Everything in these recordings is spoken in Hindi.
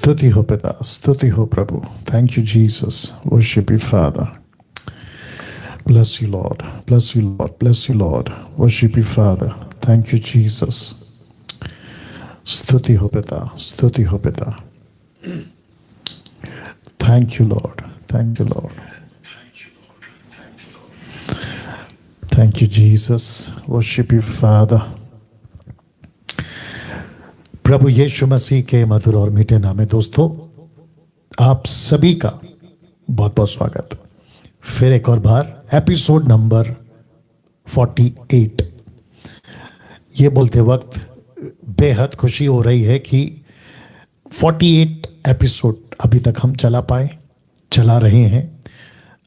स्तुति हो पिता, स्तुति हो प्रभु. Thank you Jesus. Worship you Father. Bless you Lord. Bless you Lord. Bless you Lord. Worship you Father. Thank you Jesus. स्तुति हो पिता, स्तुति हो पिता. Thank you Lord. Thank you Lord. Thank you Jesus. Worship you Father. प्रभु यीशु मसीह के मधुर और मीठे नाम में दोस्तों आप सभी का बहुत बहुत स्वागत. फिर एक और बार एपिसोड नंबर 48. ये बोलते वक्त बेहद खुशी हो रही है कि 48 एपिसोड अभी तक हम चला रहे हैं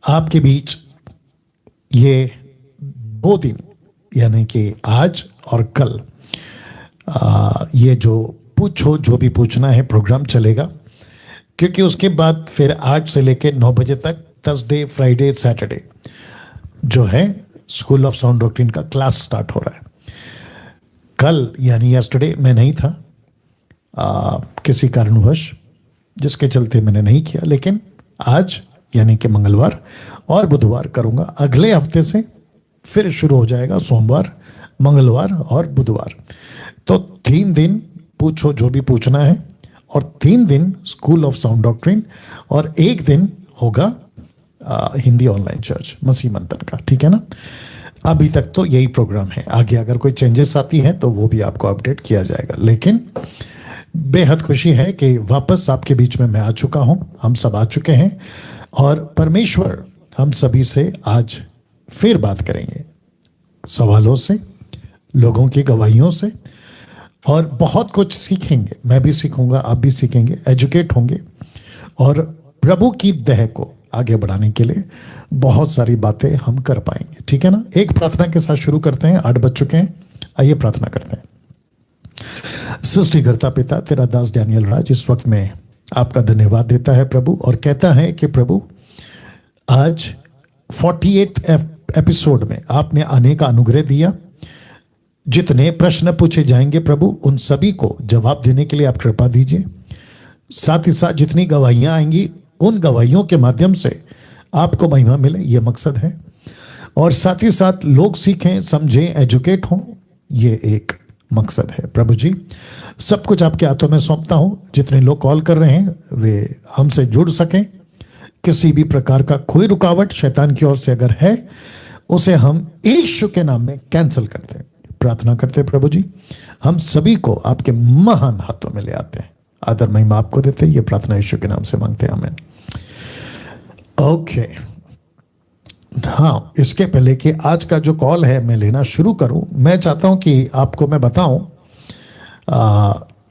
आपके बीच. ये 2 दिन यानी कि आज और कल ये जो पूछो जो भी पूछना है प्रोग्राम चलेगा, क्योंकि उसके बाद फिर 8 से लेके 9 बजे तक थर्सडे फ्राइडे सैटरडे जो है स्कूल ऑफ साउंड डॉक्ट्रिन का क्लास स्टार्ट हो रहा है. कल यानी यस्टरडे मैं नहीं था किसी कारणवश, जिसके चलते मैंने नहीं किया, लेकिन आज यानी कि मंगलवार और बुधवार करूंगा. अगले हफ्ते से फिर शुरू हो जाएगा सोमवार, मंगलवार और बुधवार. तो 3 दिन पूछो जो भी पूछना है और 3 दिन स्कूल ऑफ साउंड डॉक्ट्रिन और 1 दिन होगा हिंदी ऑनलाइन चर्च मसीह मंथन का. ठीक है ना. अभी तक तो यही प्रोग्राम है. आगे अगर कोई चेंजेस आती हैं तो वो भी आपको अपडेट किया जाएगा. लेकिन बेहद खुशी है कि वापस आपके बीच में मैं आ चुका हूं. हम सब आ चुके हैं और परमेश्वर हम सभी से आज फिर बात करेंगे, सवालों से, लोगों की गवाहियों से, और बहुत कुछ सीखेंगे. मैं भी सीखूंगा, आप भी सीखेंगे, एजुकेट होंगे और प्रभु की देह को आगे बढ़ाने के लिए बहुत सारी बातें हम कर पाएंगे. ठीक है ना. एक प्रार्थना के साथ शुरू करते हैं. 8 बज चुके हैं. आइए प्रार्थना करते हैं. सृष्टिकर्ता पिता, तेरा दास डैनियल राज इस वक्त में आपका धन्यवाद देता है प्रभु, और कहता है कि प्रभु आज 48 एपिसोड में आपने आने का अनुग्रह दिया. जितने प्रश्न पूछे जाएंगे प्रभु उन सभी को जवाब देने के लिए आप कृपा दीजिए. साथ ही साथ जितनी गवाहियां आएंगी उन गवाहियों के माध्यम से आपको महिमा मिले, ये मकसद है. और साथ ही साथ लोग सीखें, समझें, एजुकेट हों, ये एक मकसद है. प्रभु जी सब कुछ आपके हाथों में सौंपता हूं. जितने लोग कॉल कर रहे हैं वे हमसे जुड़ सकें. किसी भी प्रकार का कोई रुकावट शैतान की ओर से अगर है उसे हम यीशु के नाम में कैंसिल करते हैं. प्रार्थना करते प्रभु जी हम सभी को आपके महान हाथों में ले आते हैं. आदर महिमा आपको देते हैं. ये प्रार्थना यीशु के नाम से मांगते हैं. आमीन. ओके. हाँ, इसके पहले कि आज का जो कॉल है मैं लेना शुरू करूं, मैं चाहता हूं कि आपको मैं बताऊं,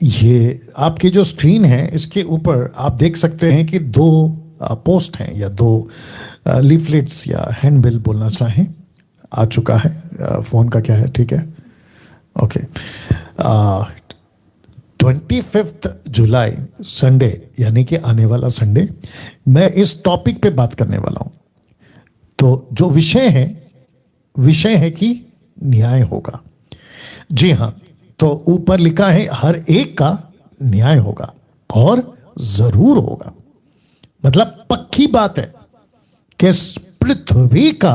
ये आपकी जो स्क्रीन है इसके ऊपर आप देख सकते हैं कि 2 पोस्ट हैं या 2 लीफलेट्स या हैंडबिल बोलना चाहें आ चुका है. फोन का क्या है. ठीक है. ओके. 25 जुलाई संडे यानी कि आने वाला संडे मैं इस टॉपिक पे बात करने वाला हूं. तो जो विषय है कि न्याय होगा. जी हां. तो ऊपर लिखा है हर एक का न्याय होगा और जरूर होगा. मतलब पक्की बात है कि पृथ्वी का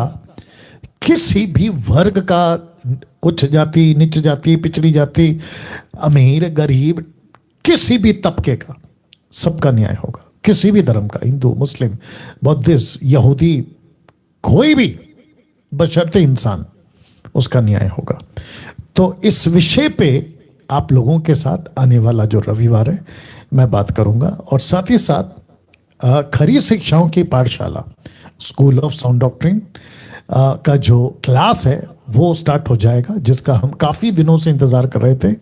किसी भी वर्ग का, उच्च जाति, नीच जाति, पिछड़ी जाति, अमीर गरीब, किसी भी तबके का, सबका न्याय होगा. किसी भी धर्म का, हिंदू, मुस्लिम, बौद्धिस्ट, यहूदी, कोई भी बशर्ते इंसान, उसका न्याय होगा. तो इस विषय पे आप लोगों के साथ आने वाला जो रविवार है मैं बात करूंगा. और साथ ही साथ खरी शिक्षाओं की पाठशाला स्कूल ऑफ साउंड डॉक्ट्रिन का जो क्लास है वो स्टार्ट हो जाएगा, जिसका हम काफ़ी दिनों से इंतज़ार कर रहे थे.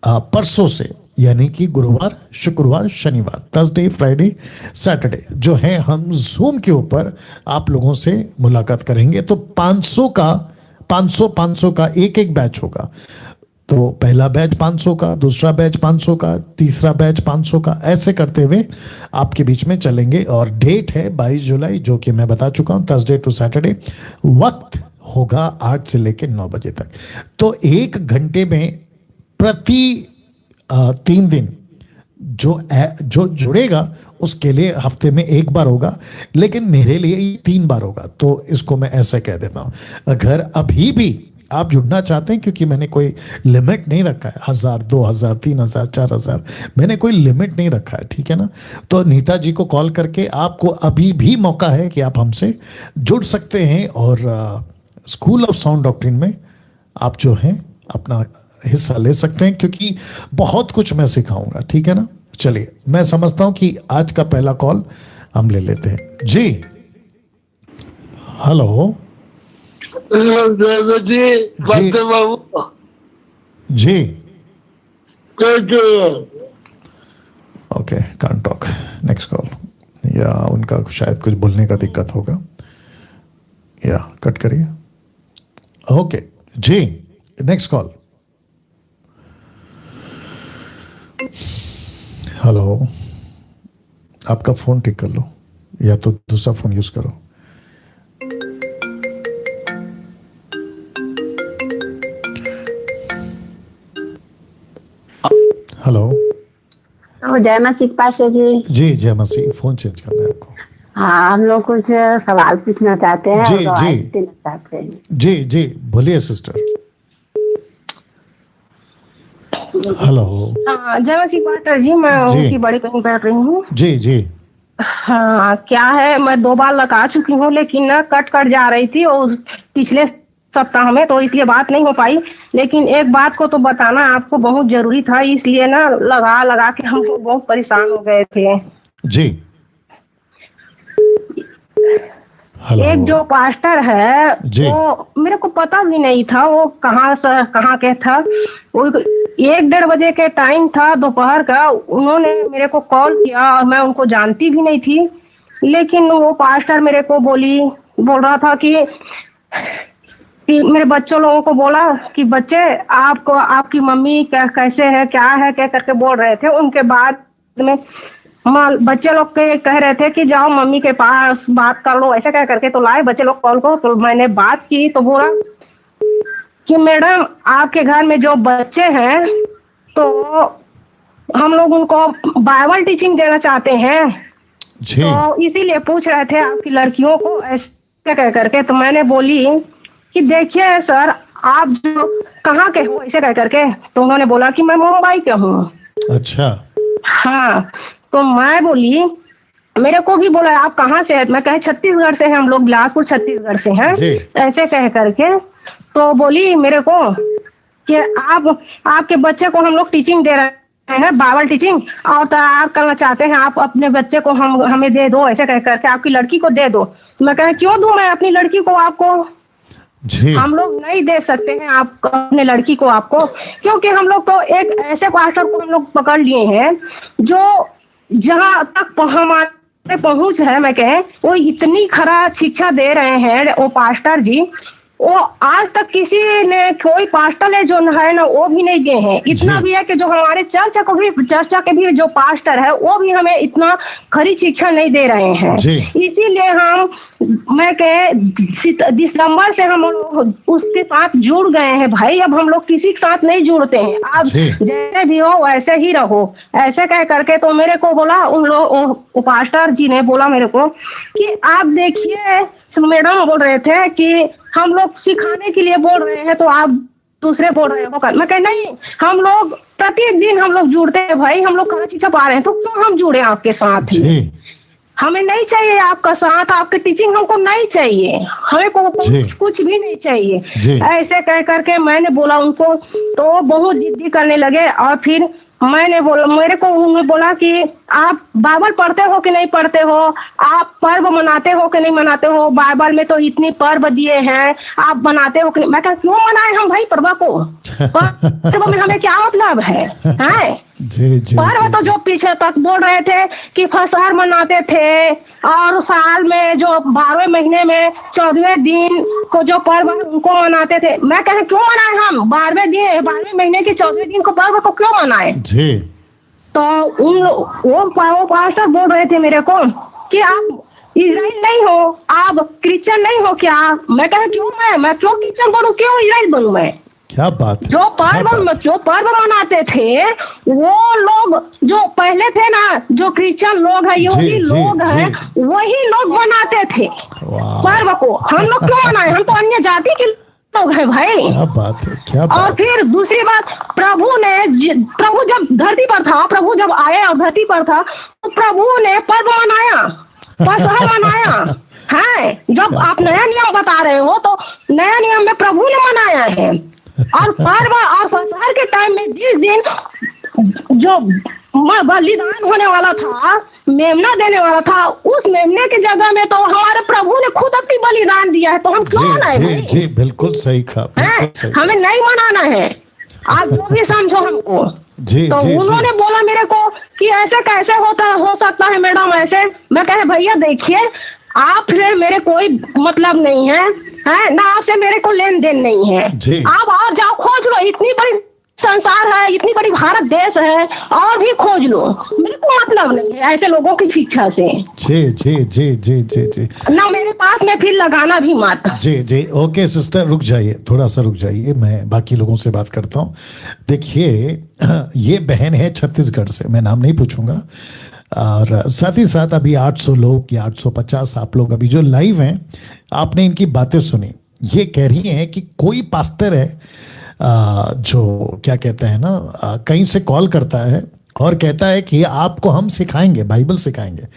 परसों से यानी कि गुरुवार, शुक्रवार, शनिवार, थर्सडे, फ्राइडे, सैटरडे जो है हम जूम के ऊपर आप लोगों से मुलाकात करेंगे. तो 500 का एक बैच होगा. तो पहला बैच 500 का, दूसरा बैच 500 का, तीसरा बैच 500 का, ऐसे करते हुए आपके बीच में चलेंगे. और डेट है 22 जुलाई, जो कि मैं बता चुका हूं, थर्सडे टू सैटरडे. वक्त होगा 8 से लेकर 9 बजे तक. तो 1 घंटे में प्रति 3 दिन जो जुड़ेगा उसके लिए हफ्ते में एक बार होगा, लेकिन मेरे लिए ये 3 बार होगा। तो इसको मैं ऐसे कह देता हूं, अगर अभी भी आप जुड़ना चाहते हैं, क्योंकि मैंने कोई लिमिट नहीं रखा है, 1000, 2000, 3000, 4000, मैंने कोई लिमिट नहीं रखा है, ठीक है ना। तो नीता जी को कॉल करके आपको अभी भी मौका है कि आप हमसे जुड़ सकते हैं और स्कूल ऑफ साउंड डॉक्ट्रिन में आप जो हैं अपना हिस्सा ले सकते हैं, क्योंकि बहुत कुछ मैं सिखाऊंगा, ठीक है ना। चलिए, मैं समझता हूं कि आज का पहला कॉल हम ले लेते हैं जी। हेलो जी, बाबू जी, okay, can't talk, next call. या उनका शायद कुछ बोलने का दिक्कत होगा, या कट करिए। ओके जी, नेक्स्ट कॉल। हेलो, आपका फोन ठीक कर लो या तो दूसरा फोन यूज करो। हेलो, जय मसीह पाशा जी। जी जय मसीह। फोन चेंज करना है आपको। हाँ, हम लोग कुछ सवाल पूछना चाहते हैं। जी जी देना चाहते हैं। जी जी, बोलिए सिस्टर। हेलो। हाँ, जय मसीह पास्टर जी, मैं उनकी बड़ी बहन बैठ रही हूँ। जी जी। हाँ, क्या है, मैं 2 बार लगा चुकी हूँ, लेकिन ना कट जा रही थी और पिछले सप्ताह में, तो इसलिए बात नहीं हो पाई। लेकिन एक बात को तो बताना आपको बहुत जरूरी था, इसलिए ना लगा के हम बहुत परेशान हो गए थे जी। हेलो। एक जो पास्टर है वो मेरे को पता भी नहीं था वो कहाँ के था। वो 1-1:30 बजे के टाइम था दोपहर का। उन्होंने मेरे को कॉल किया और मैं उनको जानती भी नहीं थी, लेकिन वो पास्टर मेरे को बोल रहा था कि मेरे बच्चों लोगों को बोला कि बच्चे आपको आपकी मम्मी कैसे है, क्या है, क्या करके बोल रहे थे। उनके बाद में बच्चे लोग के कह रहे थे कि जाओ मम्मी के पास बात कर लो, ऐसा क्या करके। तो लाए बच्चे लोग कॉल को, तो मैंने बात की तो बोला कि मैडम आपके घर में जो बच्चे हैं तो हम लोग उनको बाइबल टीचिंग देना चाहते हैं, तो इसीलिए पूछ रहे थे आपकी लड़कियों को ऐसे कह करके। तो मैंने बोली कि देखिए सर, आप जो कहाँ के हो, ऐसे कह करके। तो उन्होंने बोला कि मैं मुंबई के हूँ। अच्छा। हाँ, तो मैं बोली, मेरे को भी बोला आप कहाँ से है, मैं कहे छत्तीसगढ़ से हैं हम लोग, बिलासपुर छत्तीसगढ़ से हैं, ऐसे कह करके। तो बोली मेरे को कि आपके बच्चे को हम लोग टीचिंग दे रहे हैं, बाइबल टीचिंग, और तो आप करना चाहते हैं, आप अपने बच्चे को हमें दे दो, ऐसे कह करके आपकी लड़की को दे दो। मैं कहे क्यों दूं मैं अपनी लड़की को आपको? हम लोग नहीं दे सकते हैं आप अपने लड़की को आपको, क्योंकि हम लोग तो एक ऐसे पास्टर को हम लोग पकड़ लिए हैं जो जहां तक हमारे पहुंच है, मैं कहे वो इतनी खराब शिक्षा दे रहे हैं वो पास्टर जी। वो आज तक किसी ने, कोई पास्टर है जो है ना, वो भी नहीं दिए हैं। इतना भी है कि जो हमारे चर्चा के भी जो पास्टर है वो भी हमें इतना खरी शिक्षा नहीं दे रहे हैं। इसीलिए मैं कहे दिसंबर से हम उसके साथ जुड़ गए हैं भाई। अब हम लोग किसी के साथ नहीं जुड़ते हैं, आप जैसे भी हो वैसे ही रहो, ऐसे कह करके। तो मेरे को बोला उन लोग, पास्टर जी ने बोला मेरे को कि आप देखिए, मैडम बोल रहे थे कि हम लोग सिखाने के लिए बोल रहे हैं, तो आप दूसरे बोल रहे हो। मैं कह नहीं, हम लोग प्रतिदिन हम लोग जुड़ते हैं भाई, हम लोग कहाँ शिक्षा पा रहे हैं, तो क्यों हम जुड़े आपके साथ ही? हमें नहीं चाहिए आपका साथ, आपकी टीचिंग हमको नहीं चाहिए, हमें को कुछ भी नहीं चाहिए। ऐसे कह करके मैंने बोला उनको, तो बहुत जिद्दी करने लगे। और फिर मैंने बोला, मेरे को उन्होंने बोला कि आप बाइबल पढ़ते हो कि नहीं पढ़ते हो, आप पर्व मनाते हो कि नहीं मनाते हो, बाइबल में तो इतनी पर्व दिए हैं, आप मनाते हो कि नहीं? मैं कहा क्यों मनाए हम भाई पर्व को? पर्व में हमें क्या मतलब है? पर्व तो जो पीछे तक बोल रहे थे कि फसहर मनाते थे, और साल में जो 12वें महीने में 14वें दिन को जो पर्व उनको मनाते थे। मैं कह क्यों मनाए हम 12वें महीने के 14वें दिन को पर्व को क्यों मनाए? तो वो पास्टर बोल रहे थे मेरे को कि आप इजराइल नहीं हो, आप क्रिश्चियन नहीं हो क्या? मैं कह क्यों मैं क्यों क्रिश्चियन बनूं, क्यों इजराइल बनूं मैं? क्या बात है, जो पर्व मनाते थे वो लोग जो पहले थे ना, जो क्रिश्चियन लोग है, यहूदी लोग है, वही लोग मनाते थे पर्व को। हम लोग क्यों मनाए? हम तो अन्य जाति के लोग हैं भाई। क्या बात है, क्या बात। और फिर दूसरी बात, प्रभु जब धरती पर था, प्रभु जब आए और धरती पर था, तो प्रभु ने पर्व मनाया, पसहर मनाया है। जब आप नया नियम बता रहे हो तो नया नियम में प्रभु ने मनाया है। और पर्व और पसहर के टाइम में जिस दिन जो बलिदान होने वाला था, मेमना देने वाला था, उस मेमने की जगह में तो हमारे प्रभु ने खुद अपनी बलिदान दिया है। तो हम क्यों मनाए? जी जी बिल्कुल सही कहा, हमें नहीं मनाना है। आप जो भी समझो हमको। जी तो जी उन्होंने बोला मेरे को कि ऐसे कैसे हो सकता है मैडम ऐसे। मैं कहे भैया देखिए, आपसे मेरे कोई मतलब नहीं है ना, आपसे मेरे को लेन देन नहीं है। आप और जाओ खोज लो, इतनी बड़ी संसार है, इतनी बड़ी भारत देश है, और भी खोज लो, मेरे को मतलब नहीं है ऐसे लोगों की शिक्षा से। जी जी जी जी जी जी ना मेरे पास में फिर लगाना भी मत। जी जी ओके सिस्टर, रुक जाइए, थोड़ा सा रुक जाइए, मैं बाकी लोगों से बात करता हूँ। देखिए ये बहन है छत्तीसगढ़ से, मैं नाम नहीं पूछूंगा। और साथ ही साथ अभी 800 लोग या 850 आप लोग अभी जो लाइव हैं, आपने इनकी बातें सुनी। ये कह रही हैं कि कोई पास्टर है जो क्या कहते हैं ना, कहीं से कॉल करता है और कहता है कि आपको हम सिखाएंगे, बाइबल सिखाएंगे।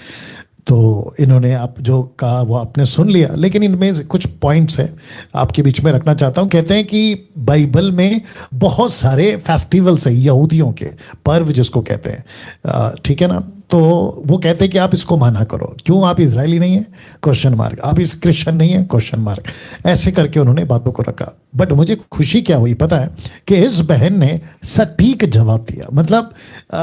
तो इन्होंने आप जो कहा वो आपने सुन लिया, लेकिन इनमें कुछ पॉइंट्स है आपके बीच में रखना चाहता हूँ। कहते हैं कि बाइबल में बहुत सारे फेस्टिवल्स है, यहूदियों के पर्व जिसको कहते हैं, ठीक है ना। तो वो कहते हैं कि आप इसको माना करो। क्यों? आप इजरायली नहीं है? Question mark. आप इस क्रिश्चियन नहीं है? Question mark. ऐसे करके उन्होंने बातों को रखा। बट मुझे खुशी क्या हुई पता है, कि इस बहन ने सटीक जवाब दिया। मतलब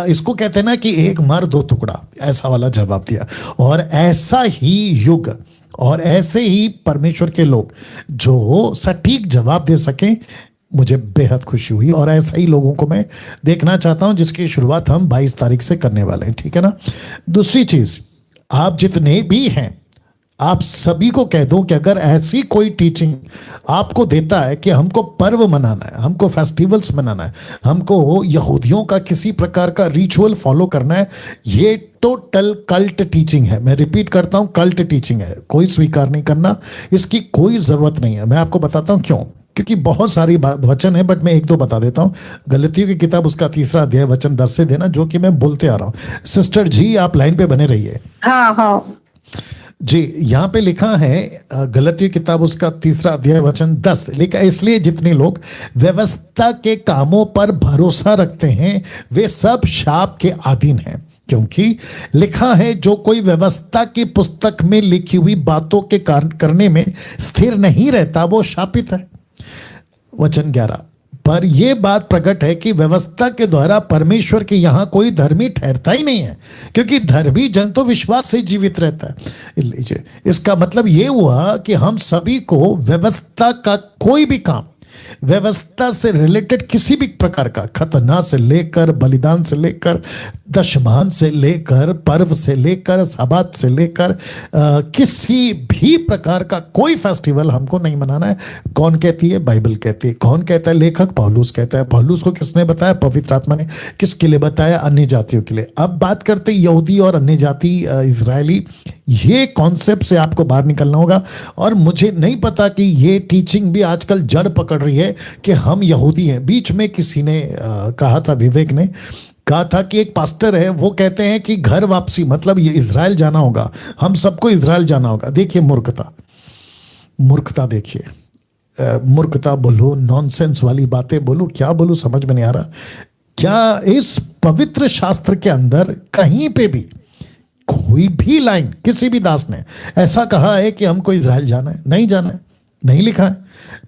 इसको कहते हैं ना कि एक मार दो टुकड़ा, ऐसा वाला जवाब दिया। और ऐसा ही युग और ऐसे ही परमेश्वर के लोग जो सटीक जवाब दे सकें, मुझे बेहद खुशी हुई। और ऐसा ही लोगों को मैं देखना चाहता हूं, जिसकी शुरुआत हम 22 तारीख से करने वाले हैं, ठीक है ना। दूसरी चीज, आप जितने भी हैं, आप सभी को कह दो कि अगर ऐसी कोई टीचिंग आपको देता है कि हमको पर्व मनाना है, हमको फेस्टिवल्स मनाना है, हमको यहूदियों का किसी प्रकार का रिचुअल फॉलो करना है, ये टोटल कल्ट टीचिंग है। मैं रिपीट करता हूं, कल्ट टीचिंग है, कोई स्वीकार नहीं करना, इसकी कोई जरूरत नहीं है। मैं आपको बताता हूं क्यों। क्योंकि बहुत सारी वचन है, बट मैं एक दो बता देता हूं। गलतियों की किताब उसका 3 अध्याय वचन 10 से देना, जो कि मैं बोलते आ रहा हूं। सिस्टर जी आप लाइन पे बने रहिए। हाँ हाँ जी, यहाँ पे लिखा है गलतियों की किताब उसका 3 अध्याय वचन 10 लिखा है, इसलिए जितने लोग व्यवस्था के कामों पर भरोसा रखते हैं वे सब शाप के अधीन हैं। क्योंकि लिखा है, जो कोई व्यवस्था की पुस्तक में लिखी हुई बातों के करने में स्थिर नहीं रहता वो शापित है। वचन 11 पर यह बात प्रकट है कि व्यवस्था के द्वारा परमेश्वर के यहां कोई धर्मी ठहरता ही नहीं है, क्योंकि धर्मी जन तो विश्वास से जीवित रहता है। लीजिए, इसका मतलब यह हुआ कि हम सभी को व्यवस्था का कोई भी काम, व्यवस्था से रिलेटेड किसी भी प्रकार का, खतना से लेकर बलिदान से लेकर दशमान से लेकर पर्व से लेकर सबात से लेकर किसी भी प्रकार का कोई फेस्टिवल हमको नहीं मनाना है। कौन कहती है? बाइबल कहती है। कौन कहता है? लेखक पौलुस कहता है। पौलुस को किसने बताया? पवित्र आत्मा ने। किसके लिए बताया? अन्य जातियों के लिए। अब बात करते यहूदी और अन्य जाति इजरायली, ये कॉन्सेप्ट से आपको बाहर निकलना होगा। और मुझे नहीं पता कि ये टीचिंग भी आजकल जड़ पकड़ रही है कि हम यहूदी हैं। बीच में किसी ने कहा था, विवेक ने कहा था कि एक पास्टर है, वो कहते हैं कि घर वापसी मतलब ये इजराइल जाना होगा, हम सबको इजराइल जाना होगा। देखिए मूर्खता, मूर्खता देखिए, मूर्खता बोलो, नॉनसेंस वाली बातें बोलो, क्या बोलो समझ में नहीं आ रहा। क्या इस पवित्र शास्त्र के अंदर कहीं पे भी कोई भी लाइन किसी भी दास ने ऐसा कहा है कि हमको इजराइल जाना है? नहीं जाना है, नहीं लिखा है।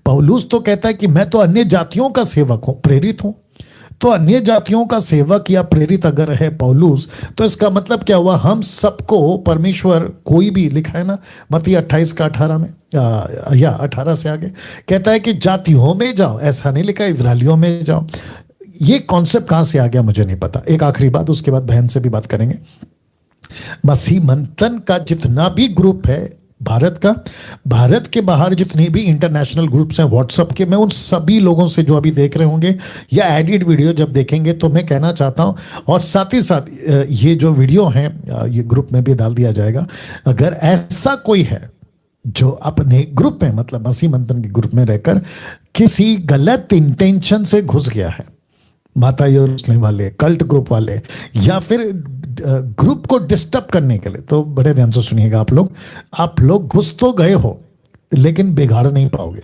पौलुस तो कहता है कि मैं तो अन्य जातियों का सेवक हूं, प्रेरित हूं। तो अन्य जातियों का सेवक या प्रेरित अगर है पौलुस, तो इसका मतलब क्या हुआ? हम सबको परमेश्वर, कोई भी लिखा है ना मत्ती 28 का 18 में या 18 से आगे कहता है कि जातियों में जाओ, ऐसा नहीं लिखा इजरायलियों में जाओ। ये कॉन्सेप्ट कहां से आ गया मुझे नहीं पता। एक आखिरी बात, उसके बाद बहन से भी बात करेंगे। मसीह मंथन का जितना भी ग्रुप है, भारत के बाहर जितने भी इंटरनेशनल ग्रुप्स हैं व्हाट्सएप के, मैं उन सभी लोगों से जो अभी देख रहे होंगे या एडिट वीडियो जब देखेंगे तो मैं कहना चाहता हूं, और साथ ही साथ ये जो वीडियो है ये ग्रुप में भी डाल दिया जाएगा। अगर ऐसा कोई है जो अपने ग्रुप में, मतलब मसीह मंथन के ग्रुप में रहकर किसी गलत इंटेंशन से घुस गया है, माता यरूशलेम वाले, कल्ट ग्रुप वाले, या फिर ग्रुप को डिस्टर्ब करने के लिए, तो बड़े ध्यान से सुनिएगा आप लोग घुस तो गए हो लेकिन बिगाड़ नहीं पाओगे।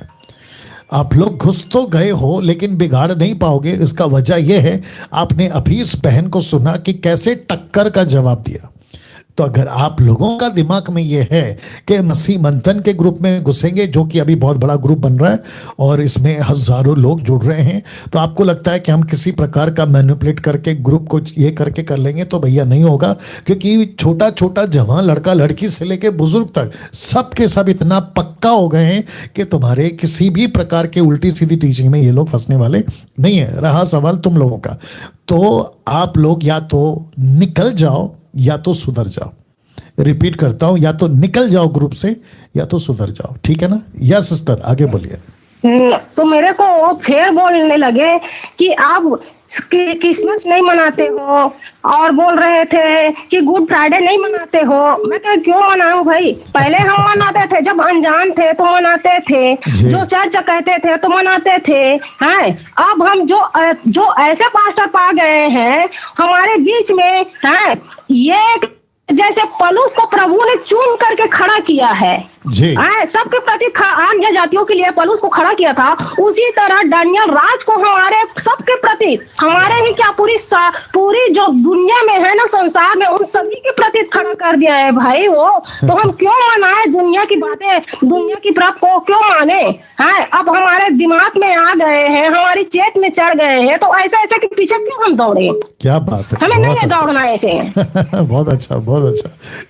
आप लोग घुस तो गए हो लेकिन बिगाड़ नहीं पाओगे। इसका वजह यह है, आपने अभी इस बहन को सुना कि कैसे टक्कर का जवाब दिया। तो अगर आप लोगों का दिमाग में यह है कि मसीह मंथन के ग्रुप में घुसेंगे, जो कि अभी बहुत बड़ा ग्रुप बन रहा है और इसमें हजारों लोग जुड़ रहे हैं, तो आपको लगता है कि हम किसी प्रकार का मैनिपुलेट करके ग्रुप को ये करके कर लेंगे, तो भैया नहीं होगा। क्योंकि छोटा छोटा जवान लड़का लड़की से लेके बुजुर्ग तक सब के सब इतना पक्का हो गए हैं कि तुम्हारे किसी भी प्रकार के उल्टी सीधी टीचिंग में ये लोग फंसने वाले नहीं है। रहा सवाल तुम लोगों का, तो आप लोग या तो निकल जाओ या तो सुधर जाओ। रिपीट करता हूं, या तो निकल जाओ ग्रुप से या तो सुधर जाओ, ठीक है ना? या सिस्टर आगे बोलिए। तो मेरे को फिर बोलने लगे कि आप क्रिसमस नहीं मनाते हो, और बोल रहे थे कि गुड फ्राइडे नहीं मनाते हो। मैं कहा क्यों मनाऊं भाई, पहले हम मनाते थे, जब अनजान थे तो मनाते थे, जो चर्च कहते थे तो मनाते थे। हैं अब हम जो ऐसे पास्टर पा गए हैं हमारे बीच में, हैं ये जैसे पलूस को प्रभु ने चुन करके खड़ा किया है, सबके प्रति अन्य जातियों के लिए पलूस को खड़ा किया था, उसी तरह डानियल राज को हमारे सबके प्रति, हमारे ही क्या पूरी जो दुनिया में है ना, संसार में, उन सभी के प्रति खड़ा कर दिया है भाई वो। तो हम क्यों मनाए दुनिया की बातें, दुनिया की प्रभ को क्यों माने? हैं अब हमारे दिमाग में आ गए हैं, हमारी चेत में चढ़ गए हैं, तो ऐसे ऐसे के पीछे क्यों हम दौड़े? क्या बात है, हमें नहीं दौड़ना ऐसे। बहुत अच्छा, बहुत अच्छा,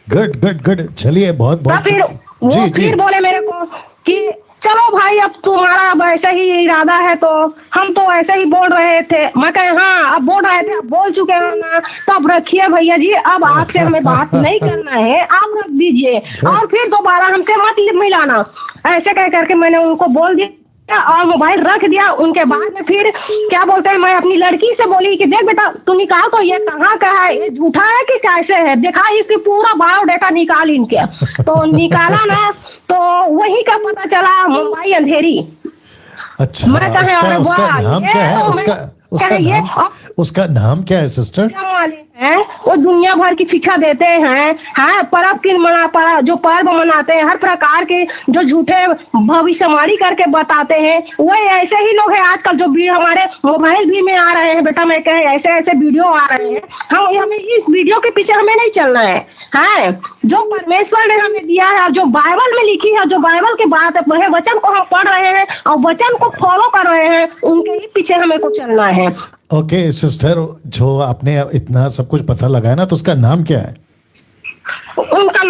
गुड गुड गुड। चलिए बहुत बहुत फिर वो फिर बोले मेरे को कि चलो भाई अब तुम्हारा अब ऐसा ही इरादा है, तो हम तो ऐसे ही बोल रहे थे। मैं कहे हाँ अब बोल रहे थे, अब बोल चुके हो ना, तो अब रखिए भैया जी, अब आपसे हमें बात नहीं करना है, आप रख दीजिए और फिर दोबारा हमसे मत मिलाना। ऐसे कह करके मैंने उनको बोल दिया और मोबाइल रख दिया। उनके बाद में फिर क्या बोलते हैं, मैं अपनी लड़की से बोली कि देख बेटा तू निकाल तो ये कहाँ का है, ये झूठा है कि कैसे है, देखा इसकी पूरा बायोडाटा निकाल इनके। तो निकाला ना तो वही का पता चला मुंबई अंधेरी। अच्छा, उसका नाम क्या है? उसका नाम क्या है सिस्टर? हैं वो दुनिया भर की शिक्षा देते हैं, पर्व की जो पर्व मनाते हैं, हर प्रकार के जो झूठे भविष्यवाणी करके बताते हैं, वो ऐसे ही लोग हैं आजकल जो हमारे मोबाइल भी में आ रहे हैं। बेटा मैं कहे ऐसे ऐसे वीडियो आ रहे हैं, हमें इस वीडियो के पीछे हमें नहीं चलना है। जो परमेश्वर ने हमें दिया है और जो बाइबल में लिखी है, जो बाइबल की बात है, वचन को हम पढ़ रहे हैं और वचन को फॉलो कर रहे हैं, उनके ही पीछे हमें को चलना है। ओके सिस्टर, जो आपने इतना सब कुछ पता लगाया ना, तो उसका नाम क्या है? उनका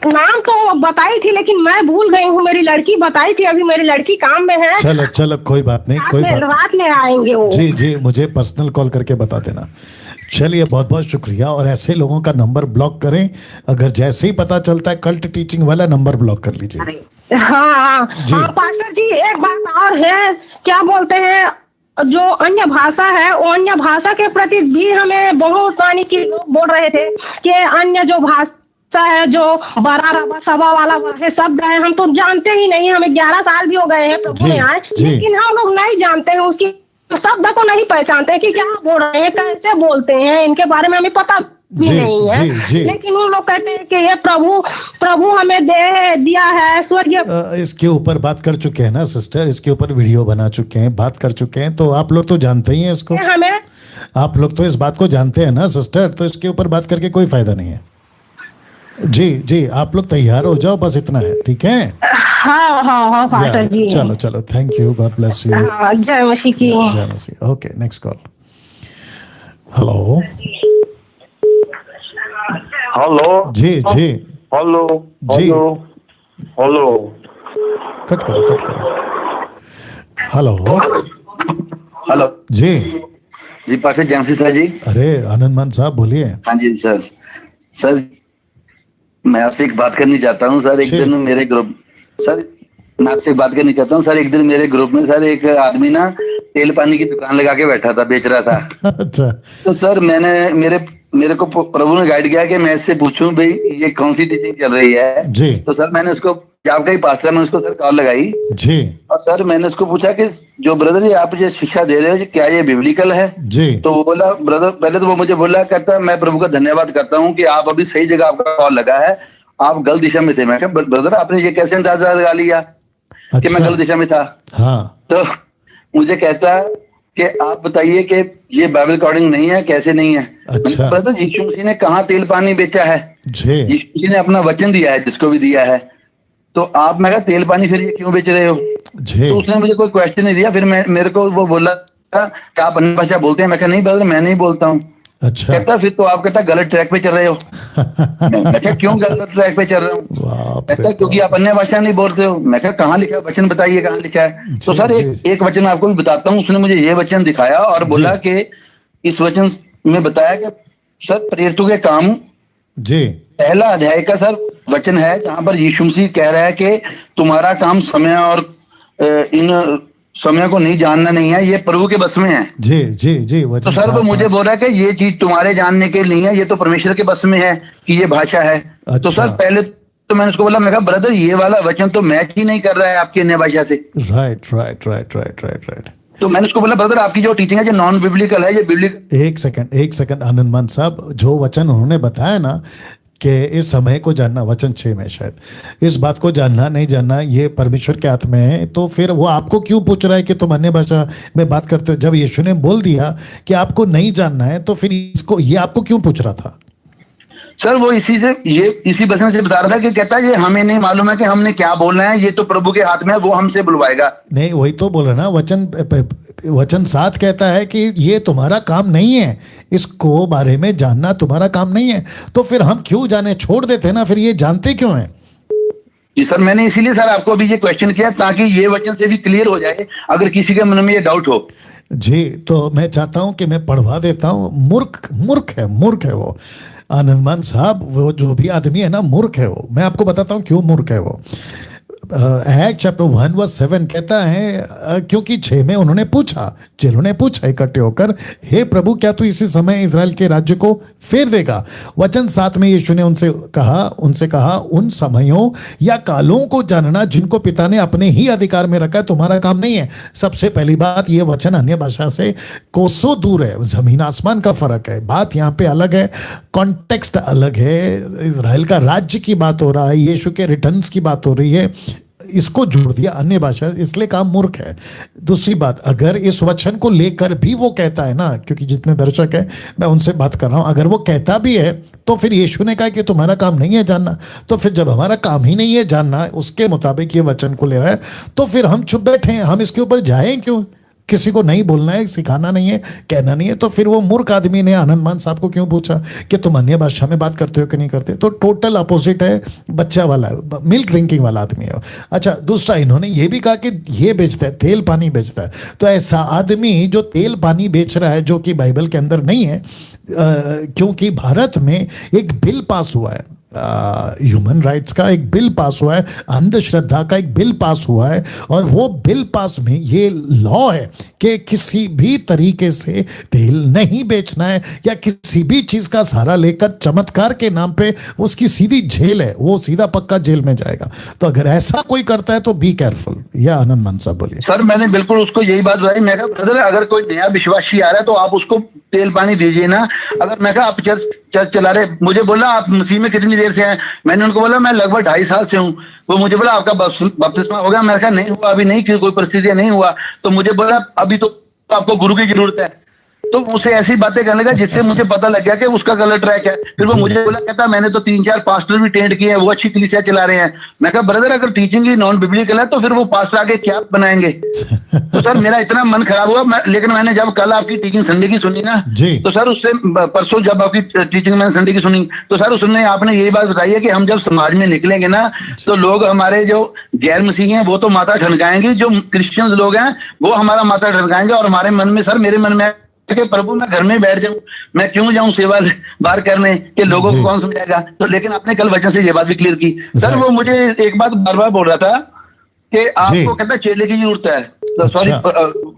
नाम तो बताई थी लेकिन मैं भूल गई हूँ। मेरी लड़की बताई थी, अभी मेरी लड़की काम में है। चलो चलो कोई बात नहीं, कोई बात रात में आएंगे वो। जी जी, मुझे पर्सनल कॉल करके बता देना। चलिए बहुत बहुत शुक्रिया। और ऐसे लोगों का नंबर ब्लॉक करें, अगर जैसे ही पता चलता है कल्ट टीचिंग वाला, नंबर ब्लॉक कर लीजिए। हाँ पास्टर जी, एक बात और है, क्या बोलते हैं, जो अन्य भाषा है वो अन्य भाषा के प्रति भी हमें बहुत पानी की लोग बोल रहे थे कि अन्य जो भाषा है, जो बड़ा रबा सभा वाला शब्द है, हम तो जानते ही नहीं। हमें 11 साल भी हो गए हैं प्रभु में आए, लेकिन हम लोग नहीं जानते हैं उसकी शब्द को, नहीं पहचानते कि क्या बोल रहे हैं, कैसे बोलते हैं, इनके बारे में हमें पता भी नहीं है। लेकिन वो लोग कहते हैं कि ये प्रभु हमें दिया है स्वर्गीय। इसके ऊपर बात कर चुके हैं ना सिस्टर, इसके ऊपर वीडियो बना चुके हैं, बात कर चुके हैं, तो आप लोग तो जानते ही हैं इसको। हमें आप लोग तो इस बात को जानते हैं ना सिस्टर, तो इसके ऊपर बात करके कोई फायदा नहीं है। जी जी, आप लोग तैयार हो जाओ, बस इतना है, ठीक है? हाँ पास्टर जी। चलो चलो, thank you, God bless you. जय मसीह की। जय मसीह। Okay, next call. Hello hello जी जी, हेलो जी, हेलो, कट करो। हेलो हेलो जी जी, पास्टर जमशेद सर जी। अरे आनंद मान साहब बोलिए। हाँ जी सर मैं आपसे एक बात करनी चाहता हूँ सर। एक दिन मेरे ग्रुप सर मैं आपसे एक बात करनी चाहता हूँ सर। एक दिन मेरे ग्रुप में सर एक आदमी ना तेल पानी की दुकान लगा के बैठा था, बेच रहा था। अच्छा। तो सर मेरे को प्रभु ने गाइड किया कि मैं इससे पूछूं भाई ये कौन सी टीचिंग चल रही है जी। तो सर मैंने उसको, आपका ही पास्टर, मैं उसको सर कॉल लगाई जी। और सर मैंने उसको पूछा कि जो ब्रदर ये आप जो शिक्षा दे रहे हो क्या ये बिब्लिकल है जी। तो वो बोला ब्रदर, पहले तो वो मुझे बोला, कहता मैं प्रभु का धन्यवाद करता हूँ कि आप अभी सही जगह आपका कॉल लगा है, आप गलत दिशा में थे। मैं कहा ब्रदर आपने ये कैसे अंदाजा लगा लिया कि मैं गलत दिशा में था? हाँ। तो मुझे कहता कि आप बताइए कि ये बाइबल अकॉर्डिंग नहीं है, कैसे नहीं है? अच्छा। ब्रदर यीशु मसीह ने कहाँ तेल पानी बेचा है? जी। यीशु मसीह ने अपना वचन दिया है जिसको भी दिया है, तो आप मैं कहा तेल पानी फिर ये क्यों बेच रहे हो? जी। तो उसने मुझे कोई क्वेश्चन नहीं दिया। फिर मेरे को वो बोला कि आप अन्य भाषा बोलते हैं? मैं कहा नहीं ब्रदर मैं नहीं बोलता हूँ। अच्छा। कहता फिर तो आप कहता गलत ट्रैक पे चल रहे हो। मैं कहा क्यों गलत ट्रैक पे चल रहा हूँ? कहता क्योंकि आप अन्य भाषा नहीं बोलते हो। मैं कहा कहाँ लिखा है वचन, बताइए कहाँ लिखा है। तो सर एक वचन आपको भी बताता हूँ। उसने मुझे ये वचन दिखाया और बोला कि इस वचन में बताया कि सर प्रेरितों के काम जी पहला अध्याय का सर वचन है जहां पर यीशु मसीह कह रहा है कि तुम्हारा काम समय और इन समय को नहीं जानना नहीं है, ये प्रभु के बस में है। जी जी जी। तो सर वो मुझे बोल रहा है कि ये चीज तुम्हारे जानने के लिए है, ये तो परमेश्वर के बस में है कि ये भाषा है। अच्छा। तो सर पहले तो मैंने उसको बोला, मैं कहा ब्रदर ये वाला वचन तो मैच ही नहीं कर रहा है आपकी अन्य भाषा से। Right right right right right right. तो मैंने उसको बोला ब्रदर आपकी जो टीचिंग है जो नॉन बिब्लिकल है, ये बिब्लिकल। एक सेकंड आनंद मान साहब, जो वचन उन्होंने बताया ना कि इस समय को जानना, वचन 6 में शायद, इस बात को जानना नहीं जानना ये परमेश्वर के हाथ में है, तो फिर वो आपको क्यों पूछ रहा है कि तुम अन्य भाषा में बात करते हो? जब यीशु ने बोल दिया कि आपको नहीं जानना है तो फिर इसको ये आपको क्यों पूछ रहा था? सर वो इसी वचन से बता रहा था कि कहता है ये हमें नहीं मालूम है कि हमने क्या बोलना है, ये तो प्रभु के हाथ में है, वो हमसे बुलवाएगा। नहीं वही तो बोल रहा ना, वचन 7 कहता है कि ये तुम्हारा काम नहीं है, इसको बारे में जानना तुम्हारा काम नहीं है। तो फिर हम क्यों जाने, छोड़ देते ना, फिर ये जानते क्यों है? जी सर मैंने इसीलिए सर आपको अभी ये क्वेश्चन किया ताकि ये वचन से भी क्लियर हो जाए अगर किसी के मन में ये डाउट हो। जी तो मैं चाहता हूं कि मैं पढ़वा देता हूं। मूर्ख है वो आनंदमान साहब, वो जो भी आदमी है ना मूर्ख है वो। मैं आपको बताता हूं क्यों मूर्ख है वो। एक्ट चैप्टर 1:7 कहता है क्योंकि 6 में उन्होंने पूछा, चेलों ने पूछा इकट्ठे होकर, हे प्रभु क्या तू इसी समय इजराइल के राज्य को फेर देगा? वचन 7 में यीशु ने उनसे कहा उन समयों या कालों को जानना जिनको पिता ने अपने ही अधिकार में रखा है तुम्हारा काम नहीं है। सबसे पहली बात, ये वचन अन्य भाषा से कोसों दूर है, जमीन आसमान का फर्क है। बात यहाँ पे अलग है, कॉन्टेक्स्ट अलग है। इजराइल का राज्य की बात हो रहा है, यीशु के रिटर्न्स की बात हो रही है, इसको जोड़ दिया अन्य भाषा, इसलिए काम मूर्ख है। दूसरी बात, अगर इस वचन को लेकर भी वो कहता है ना, क्योंकि जितने दर्शक हैं मैं उनसे बात कर रहा हूं, अगर वो कहता भी है तो फिर यीशु ने कहा कि तुम्हारा काम नहीं है जानना। तो फिर जब हमारा काम ही नहीं है जानना, उसके मुताबिक ये वचन को ले रहा है, तो फिर हम चुप बैठे हैं, हम इसके ऊपर जाएं क्यों? किसी को नहीं बोलना है, सिखाना नहीं है, कहना नहीं है, तो फिर वो मूर्ख आदमी ने आनंदमान साहब को क्यों पूछा कि तुम अन्य भाषा में बात करते हो कि नहीं करते? तो टोटल अपोजिट है, बच्चा वाला, मिल्क ड्रिंकिंग वाला आदमी है। अच्छा, दूसरा इन्होंने ये भी कहा कि ये बेचता है, तेल पानी बेचता है। तो ऐसा आदमी जो तेल पानी बेच रहा है, जो कि बाइबल के अंदर नहीं है, क्योंकि भारत में एक बिल पास हुआ है, ह्यूमन राइट्स का एक बिल पास हुआ है, अंधश्रद्धा का एक बिल पास हुआ है, और वो बिल पास में ये लॉ है कि किसी भी तरीके से तेल नहीं बेचना है, या किसी भी चीज का सहारा लेकर चमत्कार के नाम पे उसकी सीधी जेल है, वो सीधा पक्का जेल में जाएगा। तो अगर ऐसा कोई करता है तो बी केयरफुल। या आनंद मान साहब बोलिए। सर मैंने बिल्कुल उसको यही बात बताई, मैं कहा ब्रदर अगर कोई नया विश्वासी आ रहा है तो आप उसको तेल पानी दीजिए ना। अगर मैं कहा आप चर्च चला रहे, मुझे बोला आप मसीह में कितनी देर से हैं? मैंने उनको बोला मैं लगभग 2.5 साल से हूँ। वो मुझे बोला आपका बपतिस्मा हो गया? मैं कहा नहीं हुआ, अभी नहीं, कोई परिस्थितियां नहीं हुआ। तो मुझे बोला अभी तो आपको गुरु की जरूरत है। तो उसे ऐसी बातें करने लगा जिससे मुझे पता लग गया कि उसका गलत ट्रैक है। फिर वो मुझे बोला, कहता मैंने तो 3-4 पास्टर भी टेंट किए हैं, वो अच्छी कलीसिया चला रहे हैं। मैं कहा ब्रदर अगर टीचिंग ही नॉन बिब्लिकल है तो फिर वो पास्टर आगे क्या बनाएंगे? तो सर मेरा इतना मन खराब हुआ। लेकिन मैंने जब कल आपकी टीचिंग संडे की सुनी ना, तो सर उससे परसों जब आपकी टीचिंग मैंने संडे की सुनी, तो सर उसने आपने यही बात बताई है कि हम जब समाज में निकलेंगे ना, तो लोग हमारे जो गैर मसीही हैं वो तो माथा ठनकाएंगे, जो क्रिश्चियन लोग हैं वो हमारा माथा ठनकाएंगे। और हमारे मन में, सर मेरे मन में कि प्रभु मैं घर में बैठ जाऊं, मैं क्यों जाऊं सेवा बाहर करने के लोगों को कौन समझाएगा। तो लेकिन आपने कल वचन से ये बात भी क्लियर की सर। वो मुझे एक बात बार बार बोल रहा था कि आपको कहता है चेले की जरूरत है, सॉरी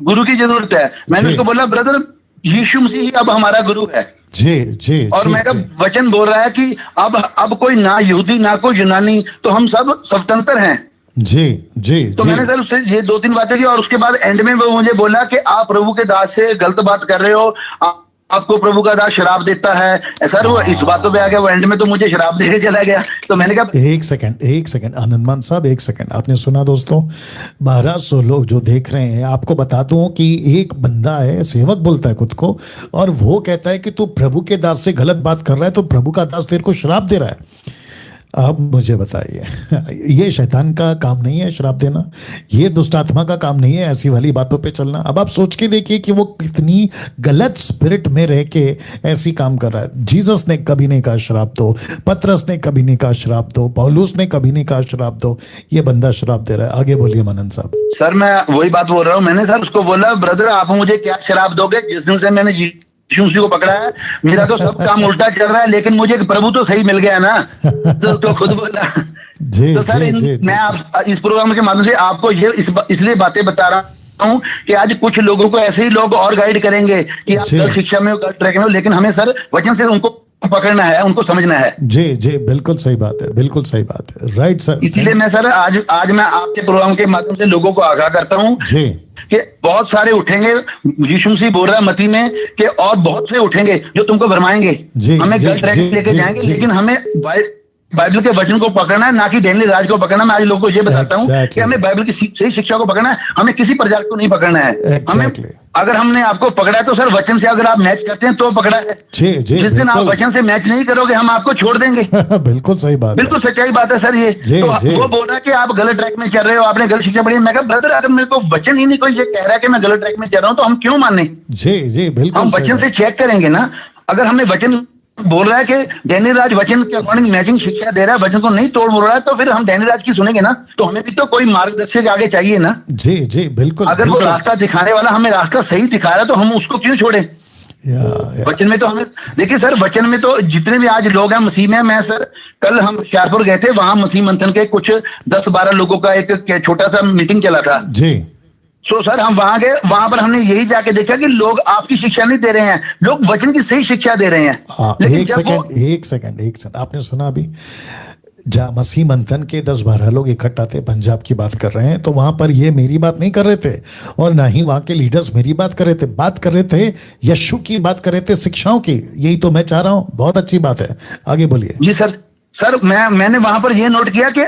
गुरु की जरूरत है। मैंने उसको बोला ब्रदर यीशु मसीह ही अब हमारा गुरु है। जी और मैं कहा वचन बोल रहा है कि अब कोई ना यहूदी ना कोई यूनानी, तो हम सब स्वतंत्र हैं। जी तो मैंने सर उससे ये 2-3 बातें की और उसके बाद एंड में वो मुझे बोला कि आप प्रभु के दास से गलत बात कर रहे हो, आपको प्रभु का दास शराब देता है। सर वो इस बातों पे आ गया, वो एंड में तो मुझे शराब देके चला गया। तो मैंने कहा एक सेकंड आनंदमान साहब, एक सेकंड। आपने सुना दोस्तों, 1200 लोग जो देख रहे हैं, आपको बता दूं कि एक बंदा है, सेवक बोलता है खुद को, और वो कहता है कि तू प्रभु के दास से गलत बात कर रहा है, तो प्रभु का दास तेरे को शराब दे रहा है। अब मुझे बताइए, ये शैतान का काम नहीं है शराब देना, ये दुष्ट आत्मा का काम नहीं है ऐसी वाली बातों पे चलना। अब आप सोच के देखिए कि वो कितनी गलत स्पिरिट में रह के ऐसी काम कर रहा है। जीसस ने कभी नहीं कहा शराब दो, पतरस ने कभी नहीं कहा शराब दो, पौलुस ने कभी नहीं कहा शराब दो, ये बंदा शराब दे रहा है। आगे बोलिए मनन साहब। सर मैं वही बात बोल रहा हूँ। मैंने सर उसको बोला ब्रदर आप मुझे क्या शराब दोगे, जिस दिन से मैंने यीशु मसीह को पकड़ा है मेरा तो सब काम उल्टा चल रहा है, लेकिन मुझे प्रभु तो सही मिल गया ना। तो खुद बोला। तो सर मैं आप इस प्रोग्राम के माध्यम से आपको ये इसलिए बातें बता रहा हूँ कि आज कुछ लोगों को ऐसे ही लोग और गाइड करेंगे कि आप गलत शिक्षा में गलत ट्रैक में हो, लेकिन हमें सर वचन से उनको पकड़ना है, उनको समझना है। जी बिल्कुल सही बात है, बिल्कुल सही बात है, राइट सर। इसलिए मैं सर आज मैं आपके प्रोग्राम के माध्यम से लोगों को आगाह करता हूँ कि बहुत सारे उठेंगे, यीशु मसीह बोल रहा है मत्ती में कि और बहुत से उठेंगे जो तुमको भरमाएंगे, हमें गलत ट्रैक लेके जाएंगे, लेकिन हमें बाइबल के वचन को पकड़ना है, ना कि डैनियल राज को पकड़ना। मैं आज लोगों को ये बताता हूँ कि हमें बाइबल की सही शिक्षा को पकड़ना है, हमें किसी प्रजा को नहीं पकड़ना है। हमें अगर हमने आपको पकड़ा है तो सर वचन से अगर आप मैच करते हैं तो पकड़ा है। जिस दिन आप वचन से मैच नहीं करोगे हम आपको छोड़ देंगे। बिल्कुल सही बात, बिल्कुल सच्चाई बात है सर ये। तो वो बोल रहा है कि आप गलत ट्रैक में चल रहे हो, आपने गलत शिक्षा पढ़ी। मैं कहा ब्रदर अगर मेरे को वचन ही नहीं कोई ये कह रहा है कि मैं गलत ट्रैक में चल रहा हूँ तो हम क्यों माने। जी बिल्कुल, हम वचन से चेक करेंगे ना। अगर हमने वचन बोल रहा है कि डैनियल राज वचन के अकॉर्डिंग मैचिंग शिक्षा दे रहा है, वचन को नहीं तोड़ मोड़ रहा है, तो फिर हम डैनियल राज की सुनेंगे ना। तो हमें भी तो कोई मार्गदर्शक आगे चाहिए ना। जी बिल्कुल। अगर वो रास्ता दिखाने वाला हमें रास्ता सही दिखा रहा है तो हम उसको क्यों छोड़े। वचन में तो हमें देखिए सर, वचन में तो जितने भी आज लोग हैं मसीह में, मैं सर कल हम शाहपुर गए थे, वहां मसीह मंथन के कुछ 10-12 लोगों का एक छोटा सा मीटिंग चला था जी। सर हम वहां गए, वहां पर हमने यही जाके देखा कि लोग आपकी शिक्षा नहीं दे रहे हैं, लोग वचन की सही शिक्षा दे रहे हैं। लेकिन एक सेकंड आपने सुना अभी जहाँ मसीह मंथन के 10-12 लोग इकट्ठा थे, पंजाब की बात कर रहे हैं, तो वहां पर ये मेरी बात नहीं कर रहे थे और ना ही वहां के लीडर्स मेरी बात कर रहे थे, बात कर रहे थे यीशु की, बात कर रहे थे शिक्षाओं की। यही तो मैं चाह रहा हूँ, बहुत अच्छी बात है, आगे बोलिए। जी सर मैंने वहां पर यह नोट किया कि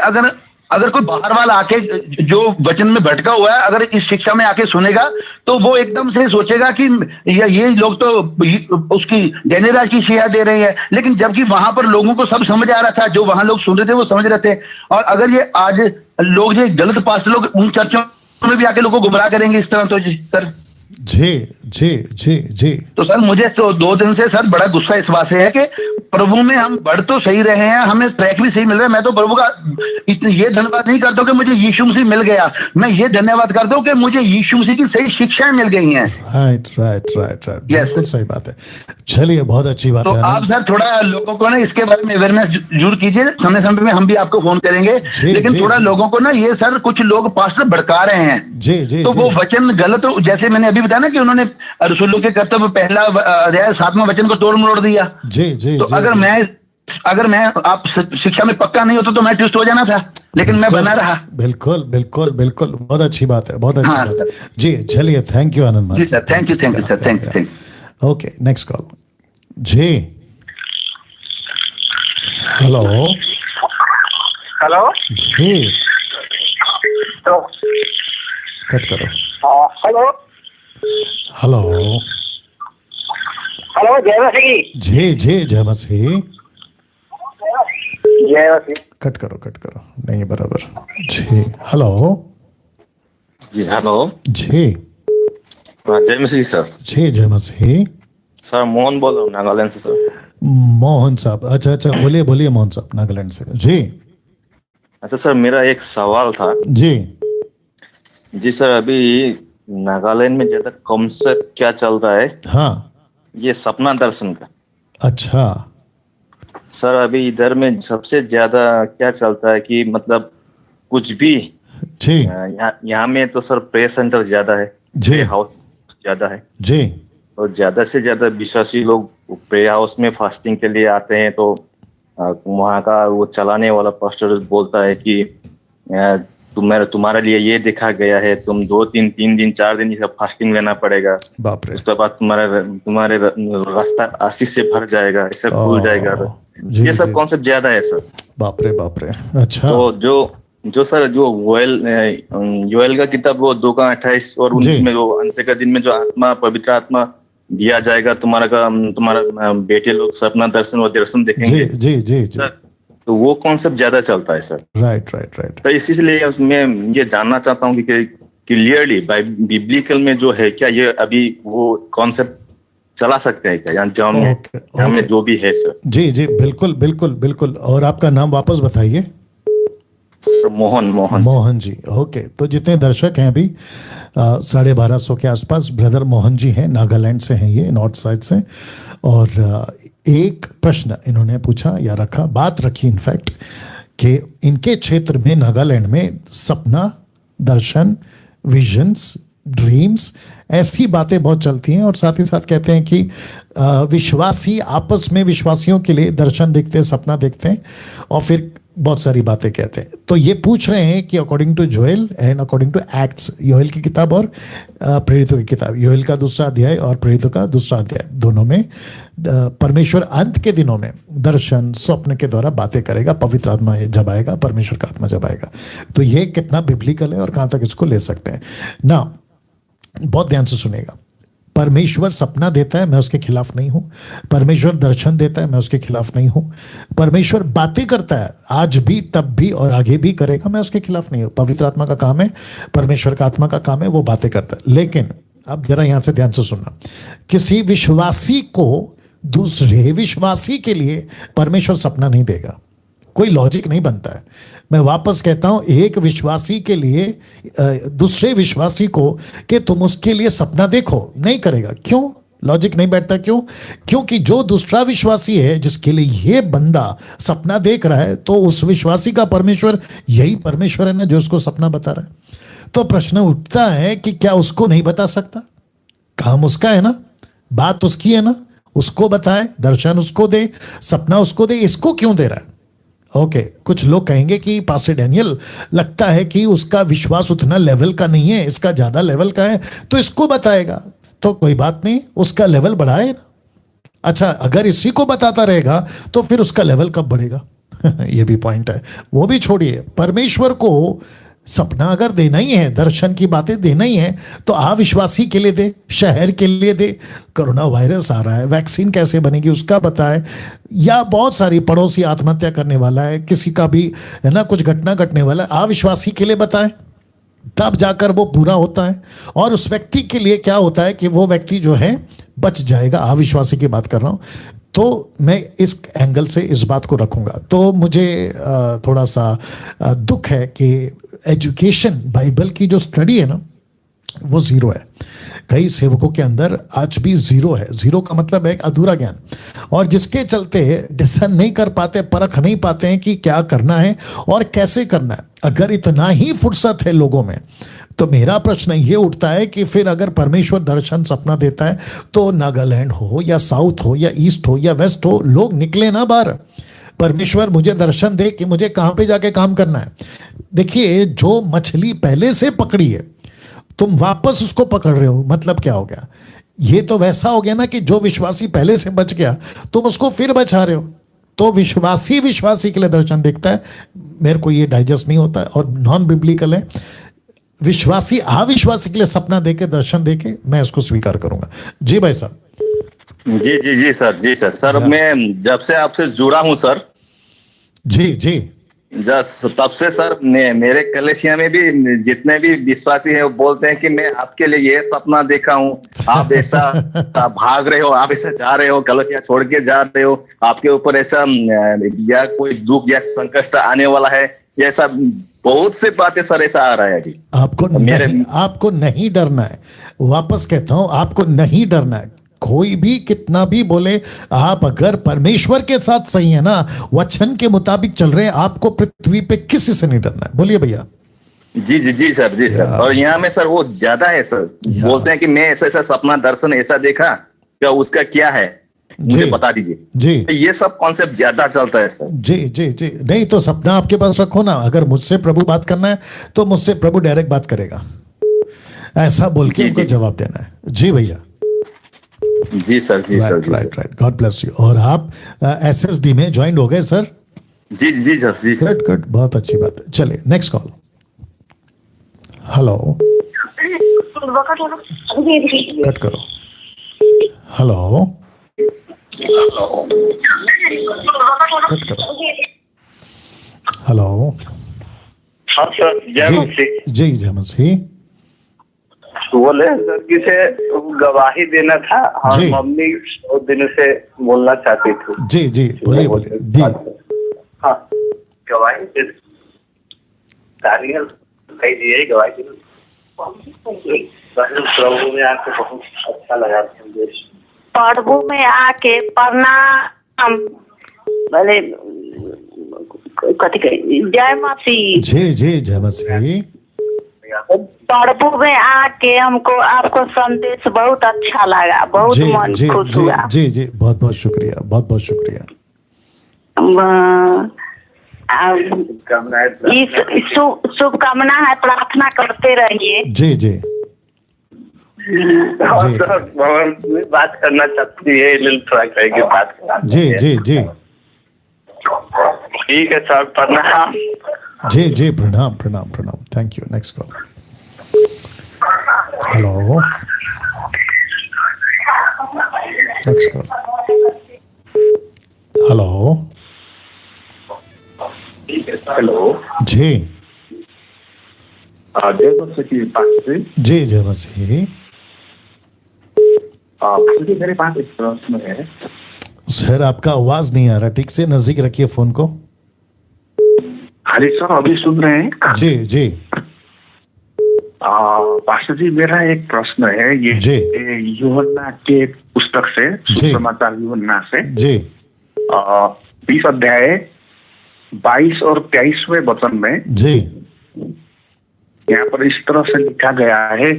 अगर कोई बाहर वाला आके जो वचन में भटका हुआ है अगर इस शिक्षा में आके सुनेगा तो वो एकदम से सोचेगा कि ये लोग तो उसकी डैनियल राज की शिक्षा दे रहे हैं, लेकिन जबकि वहां पर लोगों को सब समझ आ रहा था, जो वहां लोग सुन रहे थे वो समझ रहे थे। और अगर ये आज लोग ये गलत पास्टर लोग उन चर्चों में भी आके लोगों को गुमराह करेंगे इस तरह, तो सर जी तो सर मुझे तो 2 दिन से सर बड़ा गुस्सा इस बात से है कि प्रभु में हम बढ़ तो सही रहे हैं, हमें ट्रैक भी सही मिल रहा है। मैं तो प्रभु का ये धन्यवाद नहीं करता हूँ कि मुझे यीशु मसीह मिल गया, मैं ये धन्यवाद करता हूँ कि मुझे यीशु मसीह की सही शिक्षाएं मिल गई हैं। राइट बिल्कुल सही बात है। चलिए बहुत अच्छी बात है। तो आप सर थोड़ा लोगों को ना इसके बारे में अवेयरनेस जरूर कीजिए, समय समय में हम भी आपको फोन करेंगे, लेकिन थोड़ा लोगों को ना ये सर कुछ लोग पास्टर भड़का रहे हैं। तो वो वचन गलत, जैसे मैंने अभी बताया ना कि उन्होंने रसूलों के कर्तव्य पहला 7वां वचन को तोड़ मरोड़ दिया। तो अगर मैं आप शिक्षा में पक्का नहीं होता तो मैं ट्विस्ट हो जाना था, लेकिन मैं बना रहा। बिल्कुल बहुत अच्छी बात है, बहुत अच्छी बात है जी। चलिए thank you Anand ji sir, thank you sir, thank you. Okay next call जी। हेलो जी, तो कट करो। हेलो जय मसीह जी जय मसीह। कट करो नहीं बराबर जी। हेलो जी, हेलो जी, जय मसीह सर। जी जय मसीह सर, मोहन बोल रहा हूँ नागालैंड से सर। मोहन साहब, अच्छा बोलिए मोहन साहब नागालैंड से जी। अच्छा सर, मेरा एक सवाल था जी सर। अभी नागालैंड में ज्यादा कॉन्सेप्ट क्या चल रहा है, हाँ ये सपना दर्शन का। अच्छा सर अभी इधर में सबसे ज्यादा क्या चलता है कि मतलब कुछ भी जी यहाँ में तो सर प्रेयर सेंटर ज्यादा है, जी प्रेयर हाउस ज्यादा है, जी और ज्यादा से ज्यादा विश्वासी लोग प्रेयर हाउस में फास्टिंग के लिए आते हैं। तो वहाँ का वो चलाने वाला पास्टर बोलता है कि तुम्हारे लिए ये देखा गया है, तुम 2-3 दिन 4 दिन ये फास्टिंग लेना पड़ेगा, बाप रे उसके बाद तुम्हारे रास्ता आशीष से भर जाएगा, ऐसा खुल जाएगा। जी, ये सब जी। कॉन्सेप्ट ज्यादा है सर। बाप रे अच्छा तो जो सर जो योएल का किताब वो 2:28 और 19 में जो अंत का दिन में जो आत्मा पवित्र आत्मा दिया जाएगा, तुम्हारा बेटे लोग सपना दर्शन और दर्शन देखेंगे। जी जी जी जी तो वो कॉन्सेप्ट ज्यादा चलता है सर। राइट तो इसलिए मैं ये जानना चाहता हूँ कि क्लियरली बिब्लिकल में जो है क्या ये अभी वो कॉन्सेप्ट चला सकते हैं क्या, यहाँ में जो भी है सर। जी जी बिल्कुल बिल्कुल बिल्कुल। और आपका नाम वापस बताइए। मोहन जी। ओके, तो जितने दर्शक हैं अभी 1250 के आसपास ब्रदर मोहन जी हैं, नागालैंड से हैं, ये नॉर्थ साइड से। और एक प्रश्न इन्होंने पूछा या रखा, बात रखी इनफैक्ट, कि इनके क्षेत्र में नागालैंड में सपना दर्शन, विजन्स, ड्रीम्स, ऐसी बातें बहुत चलती हैं। और साथ ही साथ कहते हैं कि विश्वासी आपस में विश्वासियों के लिए दर्शन देखते हैं, सपना देखते हैं, और फिर बहुत सारी बातें कहते हैं। तो ये पूछ रहे हैं कि according to Joel and according to Acts, योएल की किताब और प्रेरितों की किताब, योएल का 2 अध्याय और प्रेरितों का 2 अध्याय, दोनों में परमेश्वर अंत के दिनों में दर्शन स्वप्न के द्वारा बातें करेगा, पवित्र आत्मा जब आएगा, परमेश्वर का आत्मा जब आएगा। तो ये कितना बिब्लिकल है और कहाँ तक इसको ले सकते हैं ना। बहुत ध्यान से सुनेगा। परमेश्वर सपना देता है, मैं उसके खिलाफ नहीं हूं। परमेश्वर दर्शन देता है, मैं उसके खिलाफ नहीं हूं। परमेश्वर बातें करता है, आज भी, तब भी और आगे भी करेगा, मैं उसके खिलाफ नहीं हूं। पवित्र आत्मा का काम है, परमेश्वर का आत्मा का काम है, वो बातें करता है। लेकिन अब जरा यहां से ध्यान से सुनना, किसी विश्वासी को दूसरे विश्वासी के लिए परमेश्वर सपना नहीं देगा, कोई लॉजिक नहीं बनता है। मैं वापस कहता हूं, एक विश्वासी के लिए दूसरे विश्वासी को कि तुम उसके लिए सपना देखो, नहीं करेगा। क्यों? लॉजिक नहीं बैठता। क्यों? क्योंकि जो दूसरा विश्वासी है जिसके लिए ये बंदा सपना देख रहा है, तो उस विश्वासी का परमेश्वर यही परमेश्वर है ना जो उसको सपना बता रहा है। तो प्रश्न उठता है कि क्या उसको नहीं बता सकता? काम उसका है ना, बात उसकी है ना, उसको बताए, दर्शन उसको दे, सपना उसको दे, इसको क्यों दे रहा है? ओके, कुछ लोग कहेंगे कि पास्टर डैनियल, लगता है कि उसका विश्वास उतना लेवल का नहीं है, इसका ज्यादा लेवल का है, तो इसको बताएगा। तो कोई बात नहीं, उसका लेवल बढ़ाए ना। अच्छा, अगर इसी को बताता रहेगा तो फिर उसका लेवल कब बढ़ेगा? ये भी पॉइंट है, वो भी छोड़िए। परमेश्वर को सपना अगर देना ही है, दर्शन की बातें देना ही है, तो अविश्वासी के लिए दे, शहर के लिए दे। कोरोना वायरस आ रहा है, वैक्सीन कैसे बनेगी उसका बताए, या बहुत सारी पड़ोसी आत्महत्या करने वाला है, किसी का भी है ना कुछ घटना घटने वाला है, अविश्वासी के लिए बताए, तब जाकर वो पूरा होता है। और उस व्यक्ति के लिए क्या होता है कि वो व्यक्ति जो है बच जाएगा। अविश्वासी की बात कर रहा हूं, तो मैं इस एंगल से इस बात को रखूंगा। तो मुझे थोड़ा सा दुख है कि एजुकेशन, बाइबल की जो स्टडी है ना, वो जीरो है। कई सेवकों के अंदर आज भी जीरो है। जीरो का मतलब है अधूरा ज्ञान, और जिसके चलते डिस्कशन नहीं कर पाते, परख नहीं पाते हैं कि क्या करना है और कैसे करना है। अगर इतना ही फुर्सत है लोगों में, तो मेरा प्रश्न ये उठता है कि फिर अगर परमेश्वर दर्शन सपना देता है, तो नागालैंड हो या साउथ हो या ईस्ट हो या वेस्ट हो, लोग निकले ना बाहर। परमेश्वर मुझे दर्शन दे कि मुझे कहां पे जाके काम करना है। देखिए, जो मछली पहले से पकड़ी है, तुम वापस उसको पकड़ रहे हो, मतलब क्या हो गया? ये तो वैसा हो गया ना कि जो विश्वासी पहले से बच गया, तुम उसको फिर बचा रहे हो। तो विश्वासी के लिए दर्शन देखता है, मेरे को ये डाइजेस्ट नहीं होता, और नॉन बिब्लिकल है। विश्वासी अविश्वासी के लिए सपना देके, दर्शन देके, मैं उसको स्वीकार करूंगा। जी भाई साहब। जी सर। सर मैं जब से आपसे जुड़ा हूं सर, जी तब से सर मेरे कलेसिया में भी जितने भी विश्वासी हैं वो बोलते हैं कि मैं आपके लिए ये सपना देखा हूँ, आप ऐसा भाग रहे हो, आप ऐसा जा रहे हो, कलेसिया छोड़ के जा रहे हो, आपके ऊपर ऐसा या कोई दुख या संकट आने वाला है, ये सब बहुत से बातें सर ऐसा आ रहा है अभी। आपको नहीं डरना है। वापस कहता हूं, आपको नहीं डरना है। कोई भी कितना भी बोले, आप अगर परमेश्वर के साथ सही है ना, वचन के मुताबिक चल रहे हैं, आपको पृथ्वी पे किसी से नहीं डरना है। बोलिए भैया। जी जी जी सर, जी सर। और यहाँ में सर वो ज्यादा है सर, बोलते हैं कि मैं ऐसा ऐसा सपना दर्शन ऐसा देखा, क्या उसका क्या है मुझे बता दीजिए जी। ये सब कॉन्सेप्ट ज्यादा चलता है सर। जी जी जी। नहीं तो सपना आपके पास रखो ना। अगर मुझसे प्रभु बात करना है तो मुझसे प्रभु डायरेक्ट बात करेगा, ऐसा बोल के उनको जवाब देना है। जी भैया। जी सर, जी sir. Right. God bless you. और आप SSD में ज्वाइन हो गए सर? जी जी सर, जी सर। गुड, बहुत अच्छी बात है। चलिए नेक्स्ट कॉल। हेलो। कट करो। हेलो। कट करो। हेलो। हाँ सर, जय मसीह। जय जय मसीह। बोले सर किसे गवाही देना था और मम्मी बहुत दिनों से बोलना चाहती थी। जी जी, बोलिए जी। हाँ, गवाही दिए गवाही प्रभु में आके बहुत अच्छा लगा। प्रभु में आके प्रणाम, बोले जय मसीह। जी जी, जय मसीह। प्रभु में आके हमको आपको संदेश बहुत अच्छा लगा, बहुत मन खुश हुआ। जी जी, बहुत बहुत शुक्रिया, बहुत बहुत शुक्रिया। शुभकामना है, प्रार्थना करते रहिए। जी जी। बात करना चाहती है, थोड़ा करेंगे बात। जी जी जी, ठीक है सर, प्रणाम। जी जी, प्रणाम प्रणाम प्रणाम। Thank you. Next call. Hello. Next call. Hello. Hello जी। जय मसीह। जी जय मसीह। मेरे पास एक प्रश्न है सर। आपका आवाज नहीं आ रहा ठीक से, नजदीक रखिए फोन को। हाँ सर, अभी सुन रहे हैं? जी जी। पास्टर जी, मेरा एक प्रश्न है ये यूहन्ना के पुस्तक से, सुसमाचार यूहन्ना से जी 20 अध्याय 22 और 23वें वचन में जी यहाँ पर इस तरह से लिखा गया है,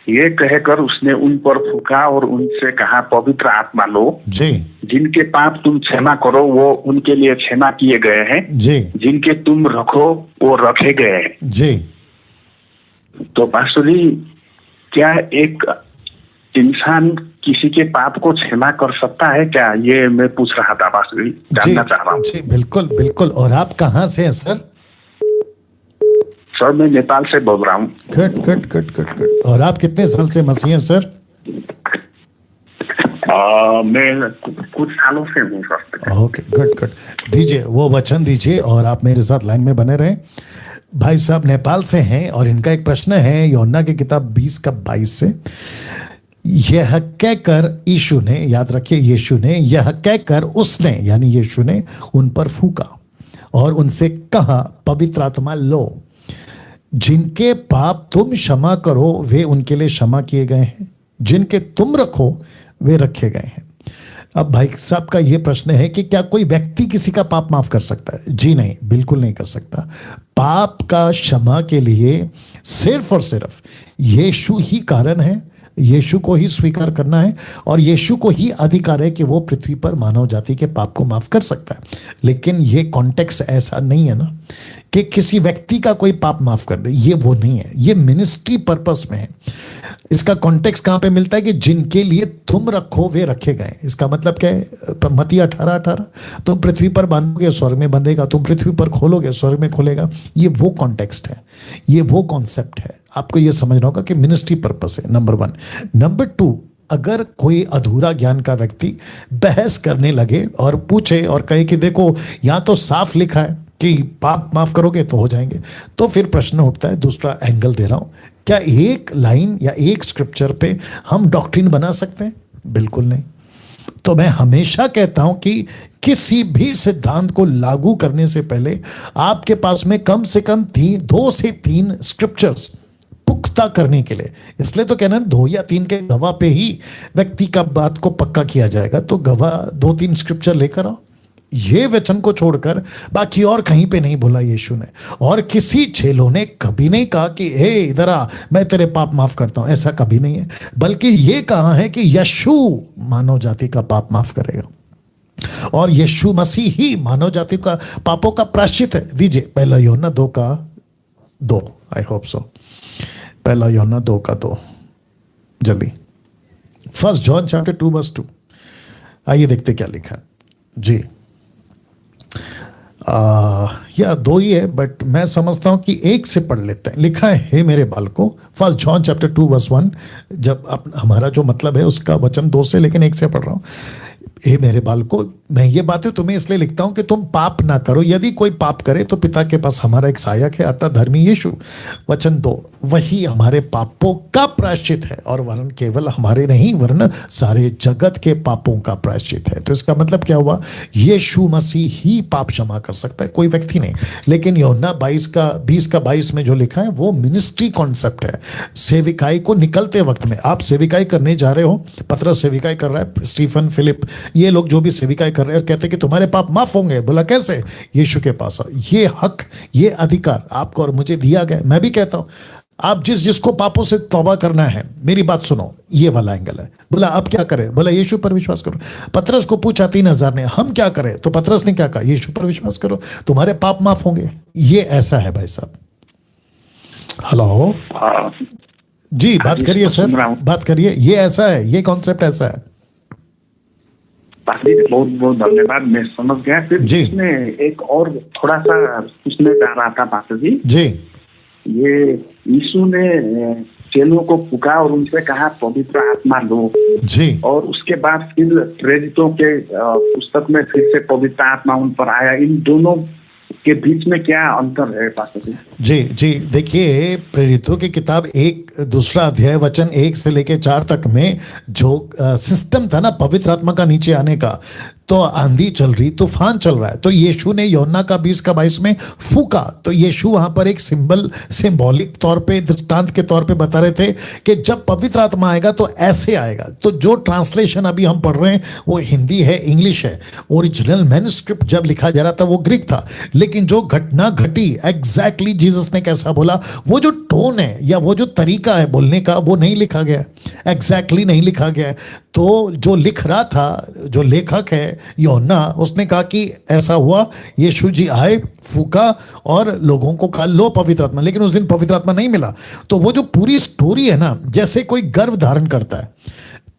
ये कहकर उसने उन पर फूंका और उनसे कहा, पवित्र आत्मा लो जी। जिनके पाप तुम क्षमा करो वो उनके लिए क्षमा किए गए हैं जी। जिनके तुम रखो वो रखे गए हैं जी। तो पास्टर जी, क्या एक इंसान किसी के पाप को क्षमा कर सकता है क्या? ये मैं पूछ रहा था पास्टर जी, जानना चाह रहा हूँ। जी बिल्कुल बिल्कुल। और आप कहाँ से हैं सर? सर मैं नेपाल से बोल रहा हूँ। गुड। और आप कितने साल से मसीह हैं सर? मैं कुछ सालों से हूँ सर। Okay, good. दीजिए वो वचन दीजिए और आप मेरे साथ लाइन में बने रहें। भाई साहब नेपाल से हैं और इनका एक प्रश्न है यूहन्ना की किताब 20:22 से। यह कहकर यीशु ने, याद रखिए यीशु ने, यह कहकर उसने यानी यीशु ने उन पर फूंका और उनसे कहा, पवित्र आत्मा लो, जिनके पाप तुम क्षमा करो वे उनके लिए क्षमा किए गए हैं, जिनके तुम रखो वे रखे गए हैं। अब भाई साहब का यह प्रश्न है कि क्या कोई व्यक्ति किसी का पाप माफ कर सकता है? जी नहीं, बिल्कुल नहीं कर सकता। पाप का क्षमा के लिए सिर्फ और सिर्फ यीशु ही कारण है, यीशु को ही स्वीकार करना है और यीशु को ही अधिकार है कि वो पृथ्वी पर मानव जाति के पाप को माफ कर सकता है। लेकिन ये कॉन्टेक्स्ट ऐसा नहीं है ना कि किसी व्यक्ति का कोई पाप माफ कर दे, ये वो नहीं है, ये मिनिस्ट्री पर्पस में है। इसका कॉन्टेक्स्ट कहां पे मिलता है कि जिनके लिए तुम रखो वे रखे गए। इसका मतलब क्या है? मत्ती 18:18, तुम पृथ्वी पर बांधोगे स्वर्ग में बंधेगा, तुम पृथ्वी पर खोलोगे स्वर्ग में खोलेगा। ये वो कॉन्टेक्स्ट है, ये वो कॉन्सेप्ट है। आपको ये समझना होगा कि मिनिस्ट्री पर्पस है, नंबर 1। नंबर 2, अगर कोई अधूरा ज्ञान का व्यक्ति बहस करने लगे और पूछे और कहे कि देखो यहां तो साफ लिखा है कि पाप माफ करोगे तो हो जाएंगे, तो फिर प्रश्न उठता है। दूसरा एंगल दे रहा हूं, क्या एक लाइन या एक स्क्रिप्चर पे हम डॉक्ट्रिन बना सकते हैं? बिल्कुल नहीं। तो मैं हमेशा कहता हूं कि किसी भी सिद्धांत को लागू करने से पहले आपके पास में कम से कम 2 से 3 स्क्रिप्चर्स पुख्ता करने के लिए, इसलिए तो कहना 2 या 3 के गवाह पे ही व्यक्ति का बात को पक्का किया जाएगा। तो गवाह 2-3 स्क्रिप्चर लेकर आओ, ये वचन को छोड़कर बाकी और कहीं पे नहीं बोला यीशु ने। और किसी चेलों ने कभी नहीं कहा कि हे इधर आ, मैं तेरे पाप माफ करता हूं, ऐसा कभी नहीं है। बल्कि ये कहा है कि यीशु मानव जाति का पाप माफ करेगा और यीशु मसीह ही मानव जाति का पापों का प्रायश्चित है। दीजिए 1 यूहन्ना 2:2, आई होप सो 1 यूहन्ना 2:2, जल्दी 1 जॉन चैप्टर 2:2। आइए देखते क्या लिखा है जी। या 2 ही है, बट मैं समझता हूं कि एक से पढ़ लेते हैं। लिखा है, हे मेरे बालकों, 1 जॉन चैप्टर 2:1। जब हमारा जो मतलब है उसका वचन 2 से, लेकिन 1 से पढ़ रहा हूं। हे मेरे बालकों, मैं ये बातें तुम्हें इसलिए लिखता हूं कि तुम पाप ना करो। यदि कोई पाप करे तो पिता के पास हमारा एक सहायक है, अर्थात धर्मी यीशु। वचन 2, वही हमारे पापों का प्रायश्चित है, और वरन केवल हमारे नहीं वरन सारे जगत के पापों का प्रायश्चित है। तो इसका मतलब क्या हुआ? यीशु मसीह ही पाप क्षमा कर सकता है, कोई व्यक्ति नहीं। लेकिन यूहन्ना 20:22 में जो लिखा है वो मिनिस्ट्री कॉन्सेप्ट है। सेविकाई को निकलते वक्त में, आप सेविकाई करने जा रहे हो, पतरस सेविकाई कर रहा है, स्टीफन, फिलिप, ये लोग जो भी सेविकाई कर रहे हैं, कहते हैं कि तुम्हारे पाप माफ होंगे। बोला कैसे? यीशु के पास। ये हक, ये अधिकार आपको और मुझे दिया गया। मैं भी कहता हूं, आप जिसको पापों से तौबा करना है, मेरी बात सुनो, ये वाला एंगल है। बोला अब क्या करें? बोला यीशु पर विश्वास करो। पतरस को पूछा 3000 ने, हम क्या करें? तो पतरस ने क्या कहा? यीशु पर विश्वास करो, तुम्हारे पाप माफ होंगे। ये ऐसा है भाई साहब। हेलो जी, बात करिए सर, बात करिए। ये ऐसा है, ये कॉन्सेप्ट ऐसा है। बहुत बहुत धन्यवाद, मैं समझ गया। फिर जी, इसमें एक और थोड़ा सा पूछने जा रहा था पास्टर जी। ये यीशु ने चेलों को पुकारा और उनसे कहा पवित्र आत्मा लो जी, और उसके बाद फिर प्रेरितों के पुस्तक में फिर से पवित्र आत्मा उन पर आया। इन दोनों के बीच में क्या अंतर है पास्टर जी? जी जी, देखिए प्रेरितों की किताब 2 अध्याय वचन 1 से लेके 4 तक में जो सिस्टम था ना पवित्र आत्मा का नीचे आने का, तो आंधी चल रही, तूफान चल रहा है, तो यीशु ने यूहन्ना का 20:22 में फूका। तो यीशु वहां पर एक सिंबॉलिक तौर पे, दृष्टांत के तौर पे बता रहे थे कि जब पवित्र आत्मा आएगा तो ऐसे आएगा। तो जो ट्रांसलेशन अभी हम पढ़ रहे हैं वो हिंदी है, इंग्लिश है। ओरिजिनल मैन्युस्क्रिप्ट जब लिखा जा रहा था वो ग्रीक था, लेकिन जो घटना घटी एग्जैक्टली जीसस ने कैसा बोला, वो जो टोन है या वो जो तरीका है बोलने का, वो नहीं लिखा गया, एग्जैक्टली नहीं लिखा गया। तो जो लिख रहा था, जो लेखक है यूहन्ना, उसने कहा कि ऐसा हुआ, यीशु जी आए, फूका और लोगों को कहा लो पवित्र आत्मा, लेकिन उस दिन पवित्र आत्मा नहीं मिला। तो वो जो पूरी स्टोरी है ना, जैसे कोई गर्भ धारण करता है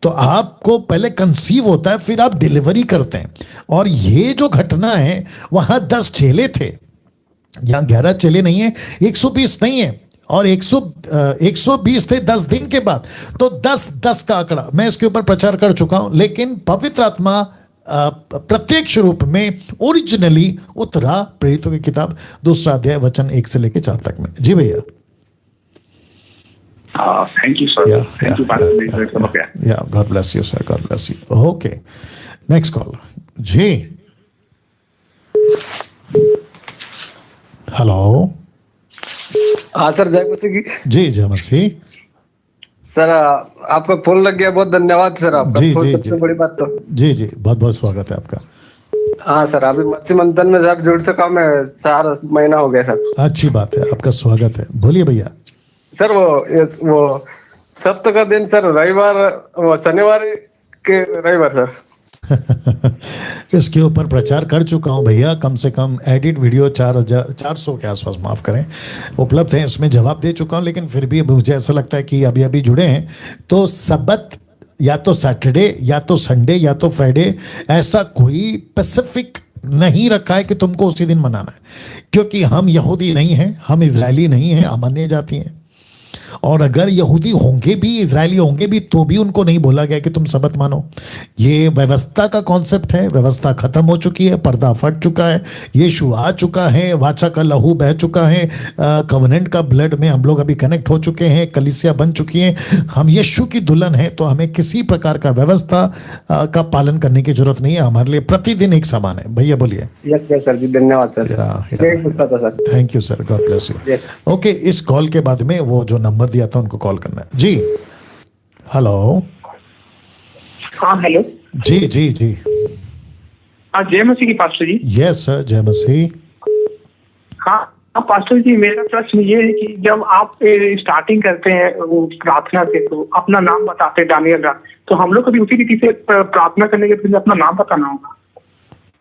तो आपको पहले कंसीव होता है, फिर आप डिलीवरी करते हैं। और ये जो घटना है, वहां 10 चेले थे, यहां 11 चेले नहीं है, 120 नहीं है, और 120 थे 10 दिन के बाद। तो 10 का आंकड़ा मैं इसके ऊपर प्रचार कर चुका हूं। लेकिन पवित्र आत्मा प्रत्यक्ष रूप में ओरिजिनली उतरा प्रेरितों की किताब 2 अध्याय वचन 1 से लेकर 4 तक में। जी भैया, thank you sir, thank you, God bless you sir, God bless you. Okay, next call जी। हेलो, हाँ सर, जय मसीह की। जी जय मसीह सर, आपका फोन लग गया, बहुत धन्यवाद सर आपका। जी, फोन सबसे बड़ी बात तो। जी जी, बहुत बहुत स्वागत है आपका। हाँ सर, अभी मत्स्य मंथन में सर जुड़ सका मैं, 4 महीना हो गया सर। अच्छी बात है, आपका स्वागत है। बोलिए भैया। सर वो सप्ताह का दिन सर, रविवार, वो शनिवार के रविवार सर। इसके ऊपर प्रचार कर चुका हूं भैया, कम से कम एडिट वीडियो 400 के आसपास, माफ करें, उपलब्ध है, इसमें जवाब दे चुका हूं। लेकिन फिर भी मुझे ऐसा लगता है कि अभी अभी जुड़े हैं तो सबत या तो सैटरडे या तो संडे या तो फ्राइडे, ऐसा कोई स्पेसिफिक नहीं रखा है कि तुमको उसी दिन मनाना है, क्योंकि हम यहूदी नहीं हैं, हम इजरायली नहीं हैं, हम अन्य जाति हैं। और अगर यहूदी होंगे भी, इजरायली होंगे भी, तो भी उनको नहीं बोला गया कि तुम सबत मानो। ये व्यवस्था का कॉन्सेप्ट है, व्यवस्था खत्म हो चुकी है, पर्दा फट चुका है, यीशु आ चुका है, वाचा का लहू बह चुका है, कवनेंट का ब्लड में हम लोग अभी कनेक्ट हो चुके हैं, कलीसिया बन चुकी है, हम यीशु की दुल्हन है। तो हमें किसी प्रकार का व्यवस्था का पालन करने की जरूरत नहीं है, हमारे लिए प्रतिदिन एक समान है। भैया बोलिए। यस सर जी, धन्यवाद sir. Thank you sir, God bless you. Okay, इस कॉल के बाद में वो जो नंबर दिया था उनको कॉल करना है जी। हेलो। हाँ हेलो। जी जी जी। हाँ, जय मसीह की पास्टर जी। यस सर, जय मसीह। हाँ पास्टर जी, मेरा प्रश्न ये है कि जब आप स्टार्टिंग करते हैं वो प्रार्थना से, तो अपना नाम बताते हैं दानियल राज, तो हम लोग कभी उसी रीति से प्रार्थना करने के पहले अपना नाम बताना होगा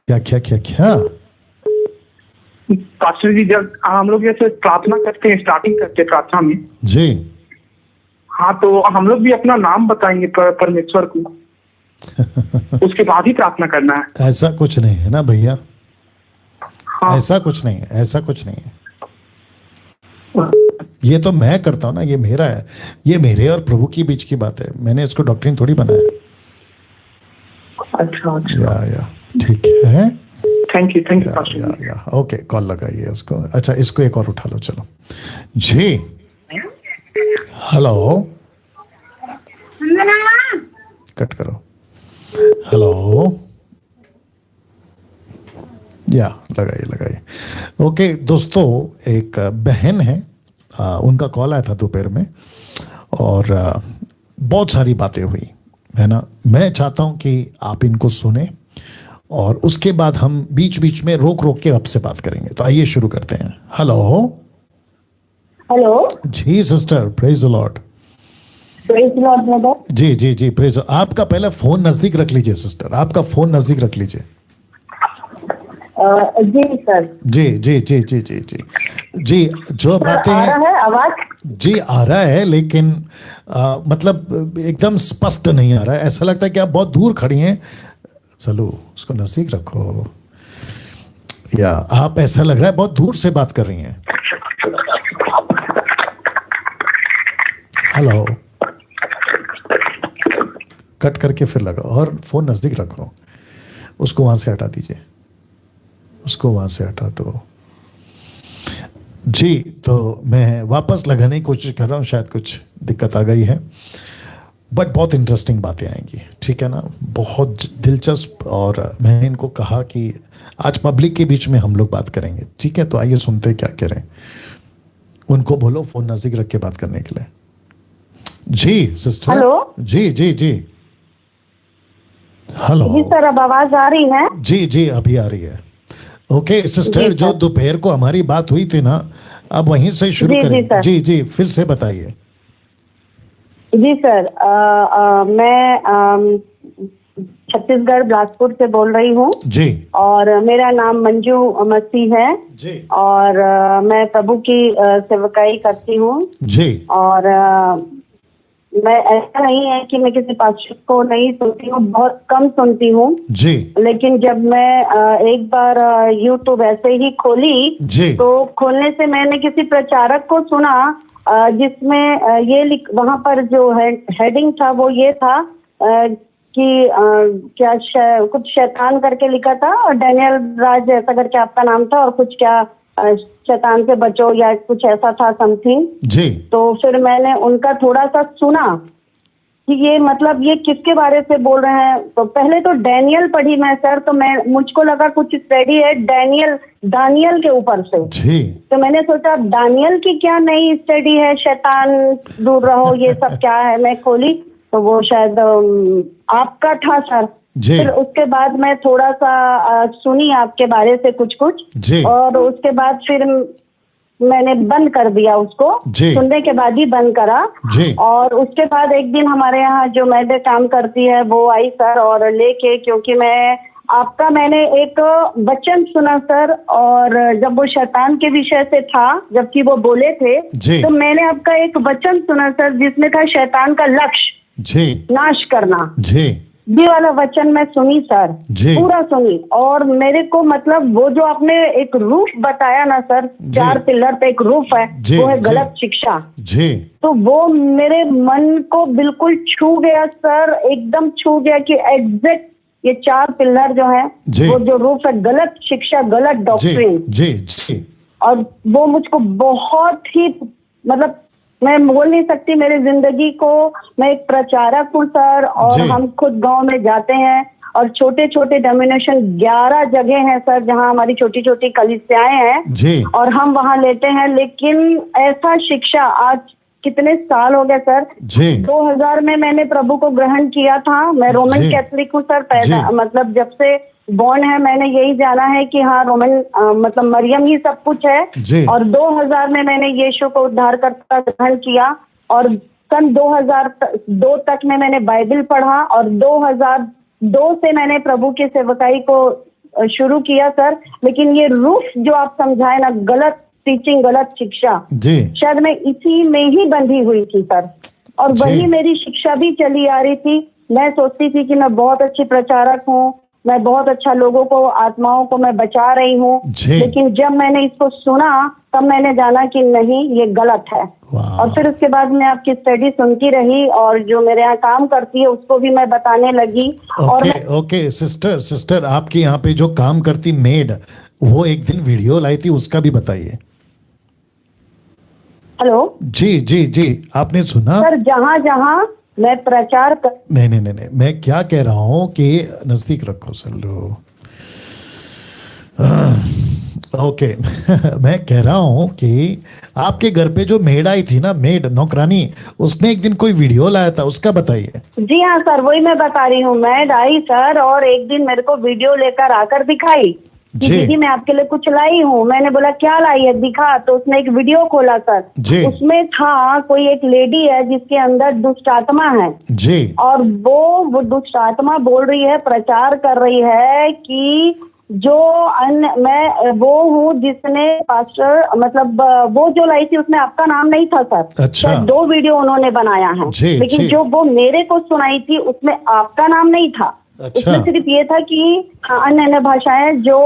क्या क्या क्या क्या? पास्टर जी, जब हम लोग जैसे प्रार्थना करते हैं, स्टार्टिंग करते हैं प्रार्थना में जी, हाँ, तो हम लोग भी अपना नाम बताएंगे परमेश्वर को, उसके बाद ही प्रार्थना करना है। ऐसा कुछ नहीं है ना भैया। हाँ। ऐसा कुछ नहीं है, ऐसा कुछ नहीं है। ये तो मैं करता हूँ ना, ये मेरा है, ये मेरे और प्रभु की बीच की बात है, मैंने इसको डॉक्ट्रिन थोड़ी बनाया। अच्छा अच्छा, या ठीक है, thank you pastor ji. Okay, call लगाइए उसको। अच्छा, इसको एक और उठा लो, चलो जी। हेलो, कट करो। हेलो, या लगाइए। ओके दोस्तों, एक बहन है, उनका कॉल आया था दोपहर में, और बहुत सारी बातें हुई है ना। मैं चाहता हूं कि आप इनको सुने, और उसके बाद हम बीच बीच में रोक रोक के आपसे बात करेंगे। तो आइए शुरू करते हैं। हेलो। हेलो जी sister, praise the lord. Praise the lord brother. जी जी जी, प्रेज। आपका पहले फोन नजदीक रख लीजिए सिस्टर, आपका फोन नजदीक रख लीजिए। जी सर। जी जी जी जी जी जी जी, जो बातें आ रहा है आवाज? जी आ रहा है, लेकिन मतलब एकदम स्पष्ट नहीं आ रहा है। ऐसा लगता है कि आप बहुत दूर खड़ी हैं। चलो उसको नजदीक रखो, या आप, ऐसा लग रहा है बहुत दूर से बात कर रही हैं। हेलो, कट करके फिर लगाओ, और फोन नजदीक रखो, उसको वहां से हटा दीजिए, उसको वहां से हटा दो जी। तो मैं वापस लगाने की कोशिश कर रहा हूँ, शायद कुछ दिक्कत आ गई है, बट बहुत इंटरेस्टिंग बातें आएंगी, ठीक है ना, बहुत दिलचस्प। और मैंने इनको कहा कि आज पब्लिक के बीच में हम लोग बात करेंगे, ठीक है। तो आइए सुनते क्या कह रहे हैं। उनको बोलो फोन नजदीक रख के बात करने के लिए। जी सिस्टर। हेलो। जी जी जी। हेलो जी सर, अब आवाज आ रही है? जी जी, अभी आ रही है। ओके सिस्टर, जो दोपहर को हमारी बात हुई थी ना, अब वहीं से शुरू करें। जी जी, फिर से बताइए। जी सर, मैं छत्तीसगढ़ बिलासपुर से बोल रही हूँ जी, और मेरा नाम मंजू मसीह है जी, और मैं प्रभु की सेवकाई करती हूँ जी, और मैं, ऐसा नहीं है कि मैं किसी पास्टर को नहीं सुनती हूँ, बहुत कम सुनती हूँ जी, लेकिन जब मैं एक बार यूट्यूब ऐसे ही खोली जी, तो खोलने से मैंने किसी प्रचारक को सुना, जिसमें ये वहां पर जो हेडिंग था वो ये था कि क्या कुछ शैतान करके लिखा था, और डैनियल राज ऐसा करके आपका नाम था, और कुछ क्या शैतान से बचो या कुछ ऐसा था समथिंग जी। तो फिर मैंने उनका थोड़ा सा सुना कि ये मतलब ये किसके बारे से बोल रहे हैं। तो पहले तो डैनियल पढ़ी मैं सर, तो मैं मुझको लगा कुछ स्टडी है दानियल के ऊपर से जी। तो मैंने सोचा दानियल की क्या नई स्टडी है, शैतान दूर रहो ये सब क्या है। मैं खोली तो वो शायद आपका था सर। फिर उसके बाद मैं थोड़ा सा सुनी आपके बारे से कुछ और उसके बाद फिर मैंने बंद कर दिया उसको, सुनने के बाद ही बंद करा। और उसके बाद एक दिन हमारे यहाँ जो मैडम काम करती है वो आई सर और लेके, क्योंकि मैंने एक वचन सुना सर, और जब वो शैतान के विषय से था, जबकि वो बोले थे, तो मैंने आपका एक वचन सुना सर जिसमें था शैतान का लक्ष्य नाश करना। ये वाला वचन मैं सुनी सर, पूरा सुनी, और मेरे को मतलब वो जो आपने एक रूफ बताया ना सर, 4 पिलर पे एक रूफ है, वो है गलत शिक्षा जी। तो वो मेरे मन को बिल्कुल छू गया सर, एकदम छू गया कि एग्जैक्ट ये 4 पिलर जो है, वो जो रूफ है गलत शिक्षा, गलत डॉक्ट्रिन जी। और वो मुझको बहुत ही मतलब मैं बोल नहीं सकती, मेरी जिंदगी को, मैं एक प्रचारक हूँ सर, और हम खुद गांव में जाते हैं और छोटे छोटे डेमिनेशन 11 जगह हैं सर जहां हमारी छोटी छोटी कलीसियाएं हैं और हम वहां लेते हैं, लेकिन ऐसा शिक्षा आज कितने साल हो गए सर, 2000 में मैंने प्रभु को ग्रहण किया था। मैं रोमन कैथोलिक हूँ सर, पैदा मतलब जब से बॉर्न है मैंने यही जाना है कि हाँ रोमन मतलब मरियम ही सब कुछ है। और 2000 में मैंने यीशु को उद्धारकर्ता ग्रहण किया, और सन 2002 तक में मैंने बाइबल पढ़ा, और 2002 से मैंने प्रभु की सेवकाई को शुरू किया सर। लेकिन ये रूफ जो आप समझाए ना, गलत टीचिंग, गलत शिक्षा, शायद मैं इसी में ही बंधी हुई थी सर, और वही मेरी शिक्षा भी चली आ रही थी। मैं सोचती थी कि मैं बहुत अच्छी प्रचारक हूँ, मैं बहुत अच्छा लोगों को, आत्माओं को मैं बचा रही हूँ, लेकिन जब मैंने इसको सुना तब मैंने जाना कि नहीं ये गलत है। और फिर उसके बाद मैं आपकी स्टडी सुनती रही, और जो मेरे यहाँ काम करती है उसको भी मैं बताने लगी। ओके सिस्टर आपके यहाँ पे जो काम करती मेड, वो एक दिन वीडियो लाई थी, उसका भी बताइए। हेलो जी आपने सुना सर, जहाँ मैं प्रचार कर नहीं, मैं क्या कह रहा हूँ कि नजदीक रखो सल्लू। ओके मैं कह रहा हूँ कि आपके घर पे जो मेड आई थी ना, मेड नौकरानी, उसने एक दिन कोई वीडियो लाया था, उसका बताइए। जी हाँ सर, वही मैं बता रही हूँ। मेड आई सर, और एक दिन मेरे को वीडियो लेकर आकर दिखाई कि दीदी मैं आपके लिए कुछ लाई हूँ। मैंने बोला क्या लाई है, दिखा। तो उसने एक वीडियो खोला सर, उसमें था कोई एक लेडी है जिसके अंदर दुष्ट आत्मा है जी, और वो दुष्ट आत्मा बोल रही है, प्रचार कर रही है कि जो मैं वो हूँ जिसने पास्टर, मतलब वो जो लाई थी उसमें आपका नाम नहीं था सर। अच्छा। 2 वीडियो उन्होंने बनाया है, लेकिन जो वो मेरे को सुनाई थी उसमें आपका नाम नहीं था। अच्छा। उसमें सिर्फ ये था कि अन्य अन्य भाषाएं जो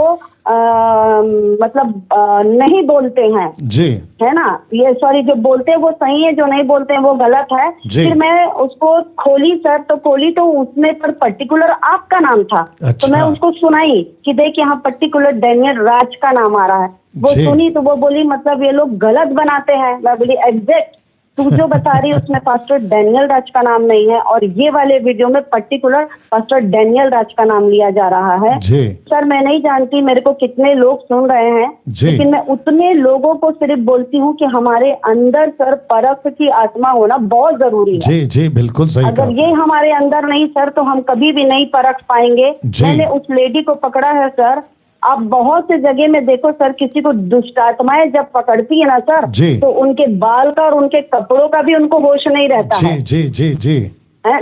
मतलब नहीं बोलते हैं जी, है ना, ये सॉरी, जो बोलते हैं वो सही है, जो नहीं बोलते हैं वो गलत है। फिर मैं उसको खोली सर, तो खोली तो उसमें पर पर्टिकुलर आपका नाम था। अच्छा। तो मैं उसको सुनाई कि देख यहाँ पर्टिकुलर डैनियल राज का नाम आ रहा है। वो सुनी तो वो बोली मतलब ये लोग गलत बनाते हैं। मैं बोली एग्जैक्ट तू जो बता रही है उसमें पास्टर डैनियल राज का नाम नहीं है, और ये वाले वीडियो में पर्टिकुलर पास्टर डैनियल राज का नाम लिया जा रहा है। सर मैं नहीं जानती मेरे को कितने लोग सुन रहे हैं, लेकिन मैं उतने लोगों को सिर्फ बोलती हूँ कि हमारे अंदर सर परख की आत्मा होना बहुत जरूरी है। जी बिल्कुल सही। अगर ये हमारे अंदर नहीं सर तो हम कभी भी नहीं परख पाएंगे। मैंने उस लेडी को पकड़ा है सर। आप बहुत से जगह में देखो सर, किसी को दुष्ट आत्माएं जब पकड़ती है ना सर, तो उनके बाल का और उनके कपड़ों का भी उनको होश नहीं रहता है। जी।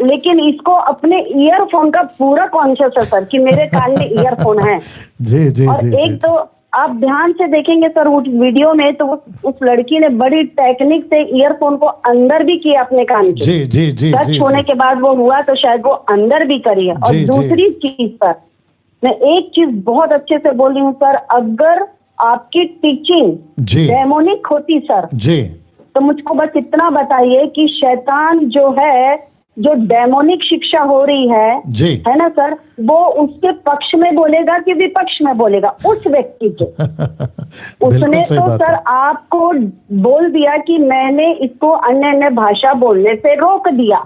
लेकिन इसको अपने ईयरफोन का पूरा कॉन्शियस है सर कि मेरे कान में ईयरफोन है। जी। और एक तो आप ध्यान से देखेंगे सर उस वीडियो में, तो उस लड़की ने बड़ी टेक्निक से ईयरफोन को अंदर भी किया अपने कान के। जी। टच होने के बाद वो हुआ तो शायद वो अंदर भी करी है। और दूसरी चीज सर, मैं एक चीज बहुत अच्छे से बोल रही हूँ सर, अगर आपकी टीचिंग डेमोनिक होती सर तो मुझको बस इतना बताइए कि शैतान जो है, जो डेमोनिक शिक्षा हो रही है ना सर, वो उसके पक्ष में बोलेगा कि विपक्ष में बोलेगा उस व्यक्ति के। उसने तो सर आपको बोल दिया कि मैंने इसको अन्य अन्य भाषा बोलने से रोक दिया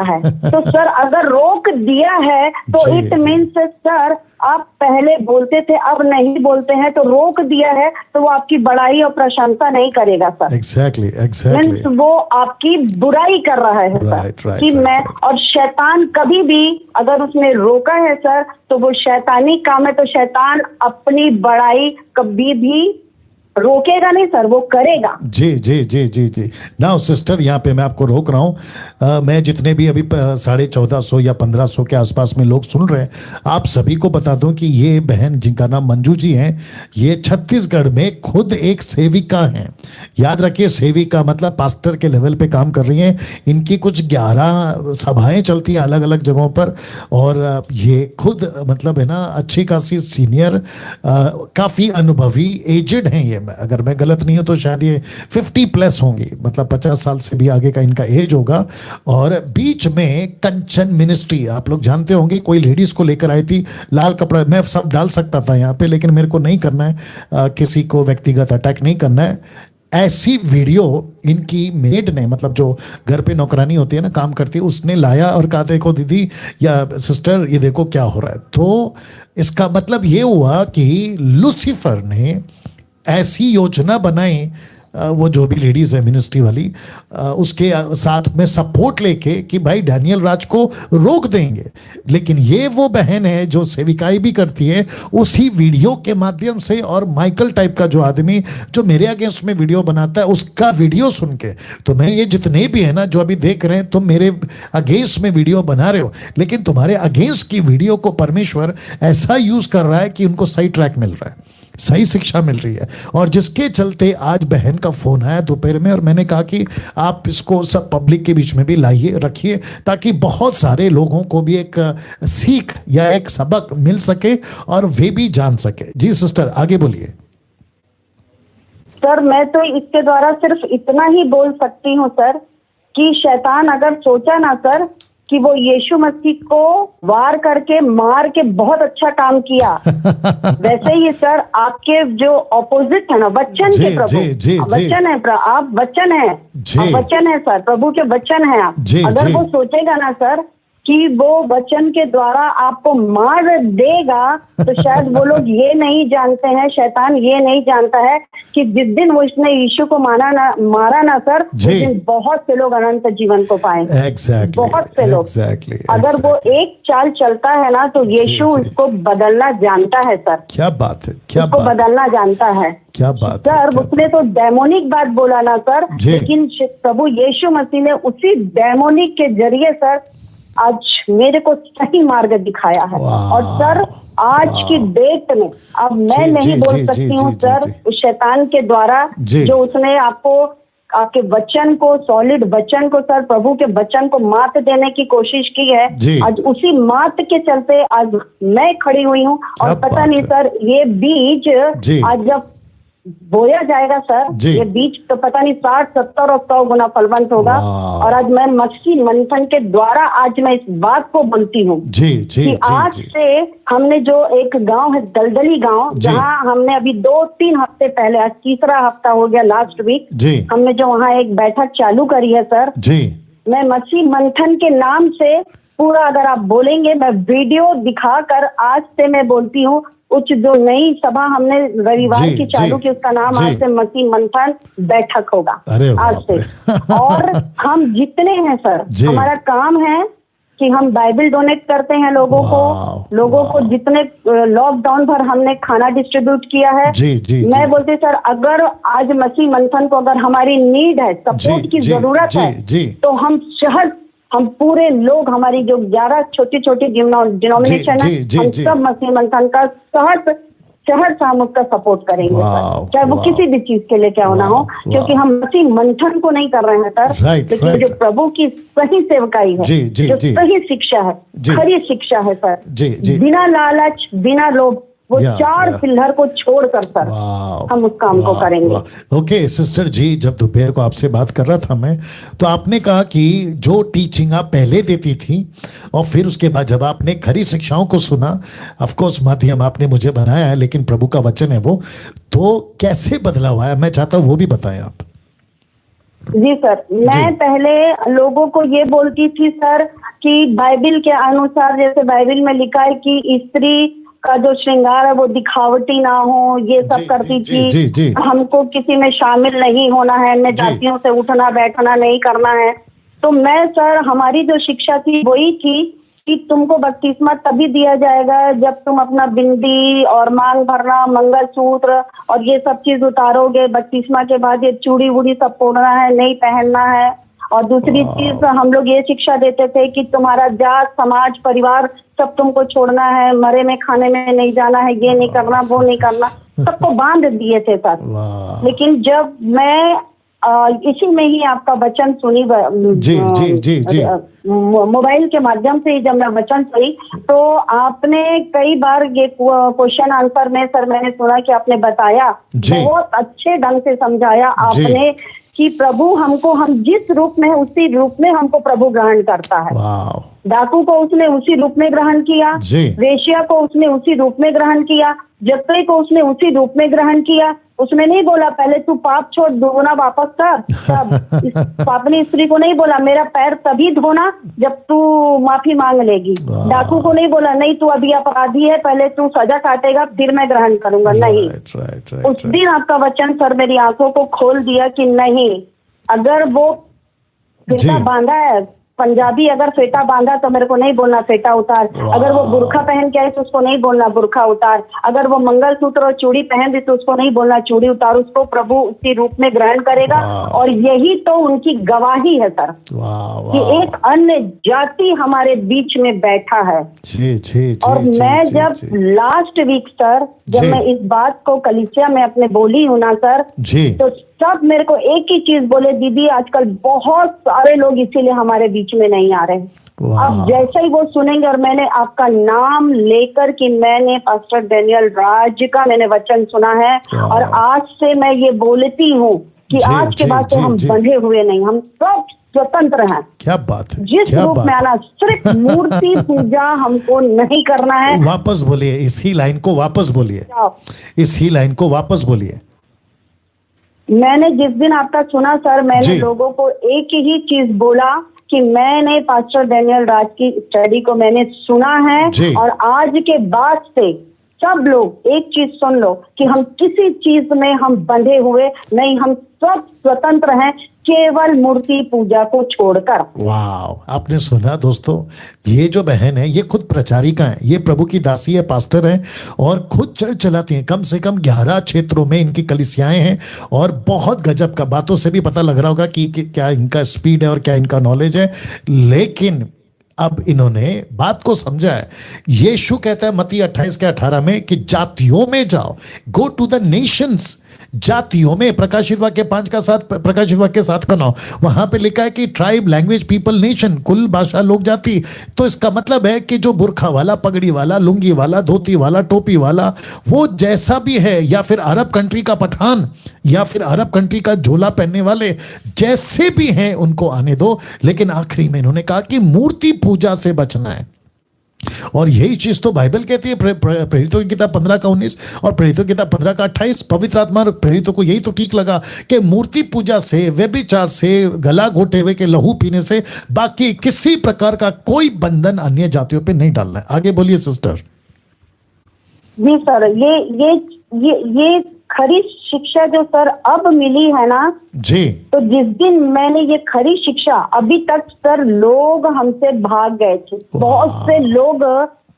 है। तो सर अगर रोक दिया है तो इट मीन्स सर आप पहले बोलते थे अब नहीं बोलते हैं, तो रोक दिया है तो वो आपकी बड़ाई और प्रशंसा नहीं करेगा सर। एग्जैक्टली। मीन्स वो आपकी बुराई कर रहा है सर कि मैं। और शैतान कभी भी अगर उसने रोका है सर तो वो शैतानी काम है, तो शैतान अपनी बड़ाई कभी भी रोकेगा नहीं सर, वो करेगा। जी जी जी जी जी। नाउ सिस्टर, यहाँ पे मैं आपको रोक रहा हूँ। मैं जितने भी अभी 1450 या 1500 के आसपास में लोग सुन रहे हैं, आप सभी को बता दूं कि ये बहन जिनका नाम मंजू जी हैं, ये छत्तीसगढ़ में खुद एक सेविका हैं। याद रखिए, सेविका मतलब पास्टर के लेवल पे काम कर रही हैं। इनकी कुछ 11 सभाएं चलती हैं अलग अलग जगहों पर, और ये खुद मतलब है ना अच्छी खासी सीनियर, काफ़ी अनुभवी, एजेड हैं ये। अगर मैं गलत नहीं हूं तो शायद ये 50 प्लस होंगी, मतलब 50 साल से भी आगे का इनका एज होगा। और बीच में कंचन मिनिस्ट्री, आप लोग जानते होंगे, कोई लेडीज को लेकर आई थी, लाल कपड़ा। मैं सब डाल सकता था यहाँ पे, लेकिन मेरे को नहीं करना है, किसी को व्यक्तिगत अटैक नहीं करना है। ऐसी वीडियो इनकी मेड ने, मतलब जो घर पे नौकरानी होती है ना, काम करती है, उसने लाया और कहा देखो दीदी या सिस्टर, ये देखो क्या हो रहा है। तो इसका मतलब ये हुआ कि लूसीफर ने ऐसी योजना बनाई, वो जो भी लेडीज है मिनिस्ट्री वाली, उसके साथ में सपोर्ट लेके कि भाई डैनियल राज को रोक देंगे। लेकिन ये वो बहन है जो सेविकाई भी करती है उसी वीडियो के माध्यम से, और माइकल टाइप का जो आदमी जो मेरे अगेंस्ट में वीडियो बनाता है उसका वीडियो सुन के। तो मैं ये जितने भी है ना जो अभी देख रहे हैं, तुम मेरे अगेंस्ट में वीडियो बना रहे हो, लेकिन तुम्हारे अगेंस्ट की वीडियो को परमेश्वर ऐसा यूज कर रहा है कि उनको सही ट्रैक मिल रहा है, सही शिक्षा मिल रही है। और जिसके चलते आज बहन का फोन आया दोपहर में, और मैंने कहा कि आप इसको सब पब्लिक के बीच में भी लाइए, रखिए, ताकि बहुत सारे लोगों को भी एक सीख या एक सबक मिल सके और वे भी जान सके। जी सिस्टर, आगे बोलिए। सर मैं तो इसके द्वारा सिर्फ इतना ही बोल सकती हूँ सर, कि शैतान अगर सोचा ना सर कि वो यीशु मसीह को वार करके मार के बहुत अच्छा काम किया, वैसे ही सर आपके जो ऑपोजिट है ना, वचन के प्रभु, वचन है, आप वचन है, आप वचन है सर, प्रभु के वचन है आप। अगर वो सोचेगा ना सर कि वो वचन के द्वारा आपको मार देगा, तो शायद वो लोग ये नहीं जानते हैं, शैतान ये नहीं जानता है कि जिस दिन वो इसने यीशु को मारा ना सर, उस दिन बहुत से लोग अनंत जीवन को पाएंगे। बहुत से लोग। अगर वो एक चाल चलता है ना, तो यीशु उसको बदलना जानता है सर। क्या बात है, क्या उसको बदलना जानता है। क्या बात सर, उसने तो डेमोनिक बात बोला ना सर, लेकिन प्रभु यीशु मसीह ने उसी डेमोनिक के जरिए सर आज मेरे को सही मार्ग दिखाया है। और सर आज की डेट में अब मैं नहीं बोल सकती हूँ सर, उस शैतान के द्वारा जो उसने आपको, आपके वचन को, सॉलिड वचन को सर, प्रभु के वचन को मात देने की कोशिश की है, आज उसी मात के चलते आज मैं खड़ी हुई हूँ। और पता नहीं सर, ये बीज आज जब बोया जाएगा सर, ये बीज तो पता नहीं 60, 70 और 100 गुना फलवंत होगा। और आज मैं मछली मंथन के द्वारा आज मैं इस बात को बोलती हूँ कि आज से हमने जो एक गांव है, दलदली गांव, जहाँ हमने अभी 2-3 हफ्ते पहले, आज तीसरा हफ्ता हो गया, लास्ट वीक हमने जो वहाँ एक बैठक चालू करी है सर, मैं मछली मंथन के नाम से पूरा, अगर आप बोलेंगे, मैं वीडियो दिखाकर आज से मैं बोलती हूँ, उच्च जो नई सभा हमने रविवार की चालू की, उसका नाम आज से मसीह मंथन बैठक होगा आज से। और हम जितने हैं सर, हमारा काम है कि हम बाइबल डोनेट करते हैं लोगों को जितने लॉकडाउन भर हमने खाना डिस्ट्रीब्यूट किया है। मैं बोलती सर, अगर आज मसीह मंथन को अगर हमारी नीड है, सपोर्ट की जरूरत है, तो हम पूरे लोग, हमारी जो 11 छोटी छोटी डिनोमिनेशन है, हम सब मसीह मंथन का शहर से हम उसका सपोर्ट करेंगे सर, चाहे वो किसी भी चीज के लिए क्या ना हो, क्योंकि हम मसीह मंथन को नहीं कर रहे हैं सर, लेकिन जो प्रभु की सही सेवकाई है, जो सही शिक्षा है, खरी शिक्षा है सर, बिना लालच, बिना लोभ, वो 4 पिलर को छोड़कर सर हम उस काम को करेंगे। ओके सिस्टर जी, जब दोपहर को आपसे बात कर रहा था मैं, तो आपने कहा कि जो टीचिंग आप पहले देती थी और फिर उसके बाद जब आपने खरी शिक्षाओं को सुना, ऑफ कोर्स माध्यम आपने मुझे बनाया है, लेकिन प्रभु का वचन है वो, तो कैसे बदला हुआ है, मैं चाहता हूँ वो भी बताएं आप। जी सर, मैं पहले लोगों को ये बोलती थी सर कि बाइबल के अनुसार, जैसे बाइबल में लिखा है कि स्त्री का जो श्रृंगार है वो दिखावटी ना हो, ये सब करती थी। हमको किसी में शामिल नहीं होना है, अन्य जातियों से उठना बैठना नहीं करना है। तो मैं सर, हमारी जो शिक्षा थी वही थी कि तुमको बपतिस्मा तभी दिया जाएगा जब तुम अपना बिंदी और मांग भरना, मंगलसूत्र और ये सब चीज उतारोगे। बपतिस्मा के बाद ये चूड़ी वूड़ी सब फोड़ना है, नहीं पहनना है। और दूसरी चीज हम लोग ये शिक्षा देते थे कि तुम्हारा जात, समाज, परिवार सब तुमको छोड़ना है, मरे में खाने में नहीं जाना है, ये नहीं करना, वो नहीं करना, सबको बांध दिए थे सर। लेकिन जब मैं इसी में ही आपका वचन सुनी, जी जी जी जी मोबाइल के माध्यम से ही जब मैं वचन सुनी, तो आपने कई बार ये क्वेश्चन आंसर में सर मैंने सुना कि आपने बताया, बहुत अच्छे ढंग से समझाया आपने कि प्रभु हमको, हम जिस रूप में है उसी रूप में हमको प्रभु ग्रहण करता है। डाकू को उसने उसी रूप में ग्रहण किया, वेश्या को उसने उसी रूप में ग्रहण किया, जक्कई को उसने उसी रूप में ग्रहण किया। उसने नहीं बोला पहले तू पाप छोड़, दुगना वापस कर। तब पापनी स्त्री को नहीं बोला मेरा पैर तभी धोना जब तू माफी मांग लेगी। डाकू को नहीं बोला नहीं तू अभी अपराधी है, पहले तू सजा काटेगा फिर मैं ग्रहण करूंगा। नहीं, उस दिन आपका वचन सर मेरी आंखों को खोल दिया कि नहीं, अगर वो फेटा बांधा है, पंजाबी अगर फेटा बांधा तो मेरे को नहीं बोलना फेटा उतार। अगर वो बुरखा पहन के आए तो उसको नहीं बोलना बुरखा उतार। अगर वो मंगलसूत्र और चूड़ी पहन दी तो उसको नहीं बोलना चूड़ी उतार। उसको प्रभु उसी रूप में ग्रहण करेगा। और यही तो उनकी गवाही है सर, कि एक अन्य जाति हमारे बीच में बैठा है। और मैं जब लास्ट वीक सर, जब मैं इस बात को कलीसिया में अपने बोली हूँ ना सर, तो सब मेरे को एक ही चीज बोले, दीदी आजकल बहुत सारे लोग इसीलिए हमारे बीच में नहीं आ रहे। अब जैसे ही वो सुनेंगे, और मैंने आपका नाम लेकर कि मैंने पास्टर डैनियल राज का मैंने वचन सुना है, और आज से मैं ये बोलती हूँ कि आज के बाद से हम बंधे हुए नहीं, हम सब स्वतंत्र हैं। क्या बात है, जिस रूप में आना, सिर्फ मूर्ति पूजा हमको नहीं करना है। वापस बोलिए इसी लाइन को, वापस बोलिए इसी लाइन को, वापस बोलिए। मैंने जिस दिन आपका सुना सर, मैंने लोगों को एक ही चीज बोला कि मैंने पास्टर डैनियल राज की स्टडी को मैंने सुना है, और आज के बाद से सब लोग एक चीज सुन लो कि हम किसी चीज में हम बंधे हुए नहीं, हम सब स्वतंत्र हैं, केवल मूर्ति पूजा को छोड़कर। वाह, आपने सुना दोस्तों, ये जो बहन है ये खुद प्रचारिका है, ये प्रभु की दासी है, पास्टर है, और खुद चर्च चलाती हैं। कम से कम 11 क्षेत्रों में इनकी कलीसियाएं हैं, और बहुत गजब का, बातों से भी पता लग रहा होगा कि क्या इनका स्पीड है और क्या इनका नॉलेज है। लेकिन अब इन्होंने बात को समझा है। यीशु कहता है मत्ती 28:18 में कि जातियों में जाओ, गो टू द नेशंस। जातियों में, प्रकाशित वाक्य 5 का 7, प्रकाशित वाक्य 7 का 9, वहां पे लिखा है कि ट्राइब, लैंग्वेज, पीपल, नेशन, कुल, भाषा, लोक, जाति। तो इसका मतलब है कि जो बुरखा वाला, पगड़ी वाला, लुंगी वाला, धोती वाला, टोपी वाला, वो जैसा भी है, या फिर अरब कंट्री का पठान, या फिर अरब कंट्री का झोला पहनने वाले, जैसे भी हैं उनको आने दो। लेकिन आखिरी में इन्होंने कहा कि मूर्ति पूजा से बचना है। और यही चीज तो बाइबल कहती है, प्रेरितों की किताब 15 का 19 और प्रेरितों की किताब 15 का 28। पवित्र आत्मा प्रेरितों को यही तो ठीक लगा कि मूर्ति पूजा से, व्यभिचार से, गला घोटे हुए के लहू पीने से, बाकी किसी प्रकार का कोई बंधन अन्य जातियों पे नहीं डालना है। आगे बोलिए सिस्टर। जी सर, ये खरी शिक्षा जो सर अब मिली है ना जी, तो जिस दिन मैंने ये खरी शिक्षा, अभी तक सर लोग हमसे भाग गए थे, बहुत से लोग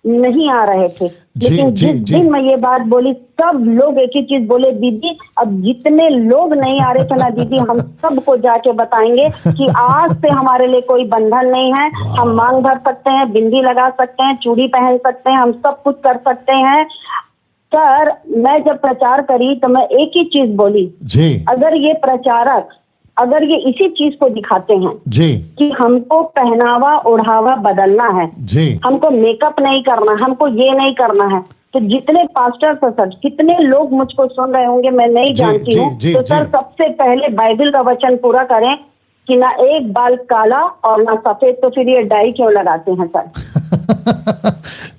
नहीं आ रहे थे, लेकिन जिस दिन मैं ये बात बोली, सब लोग एक ही चीज बोले, दीदी अब जितने लोग नहीं आ रहे थे ना दीदी, हम सबको जाके बताएंगे कि आज से हमारे लिए कोई बंधन नहीं है, हम मांग भर सकते हैं, बिंदी लगा सकते हैं, चूड़ी पहन सकते हैं, हम सब कुछ कर सकते हैं। सर मैं जब प्रचार करी तो मैं एक ही चीज बोली जी, अगर ये प्रचारक अगर ये इसी चीज को दिखाते हैं जी कि हमको पहनावा ओढ़ावा बदलना है जी, हमको मेकअप नहीं करना, हमको ये नहीं करना है, तो जितने पास्टर सर, कितने लोग मुझको सुन रहे होंगे मैं नहीं जानती हूँ, तो सर सबसे पहले बाइबल का वचन पूरा करें कि ना एक बाल काला और ना सफेद, तो फिर ये डाई क्यों लगाते हैं सर?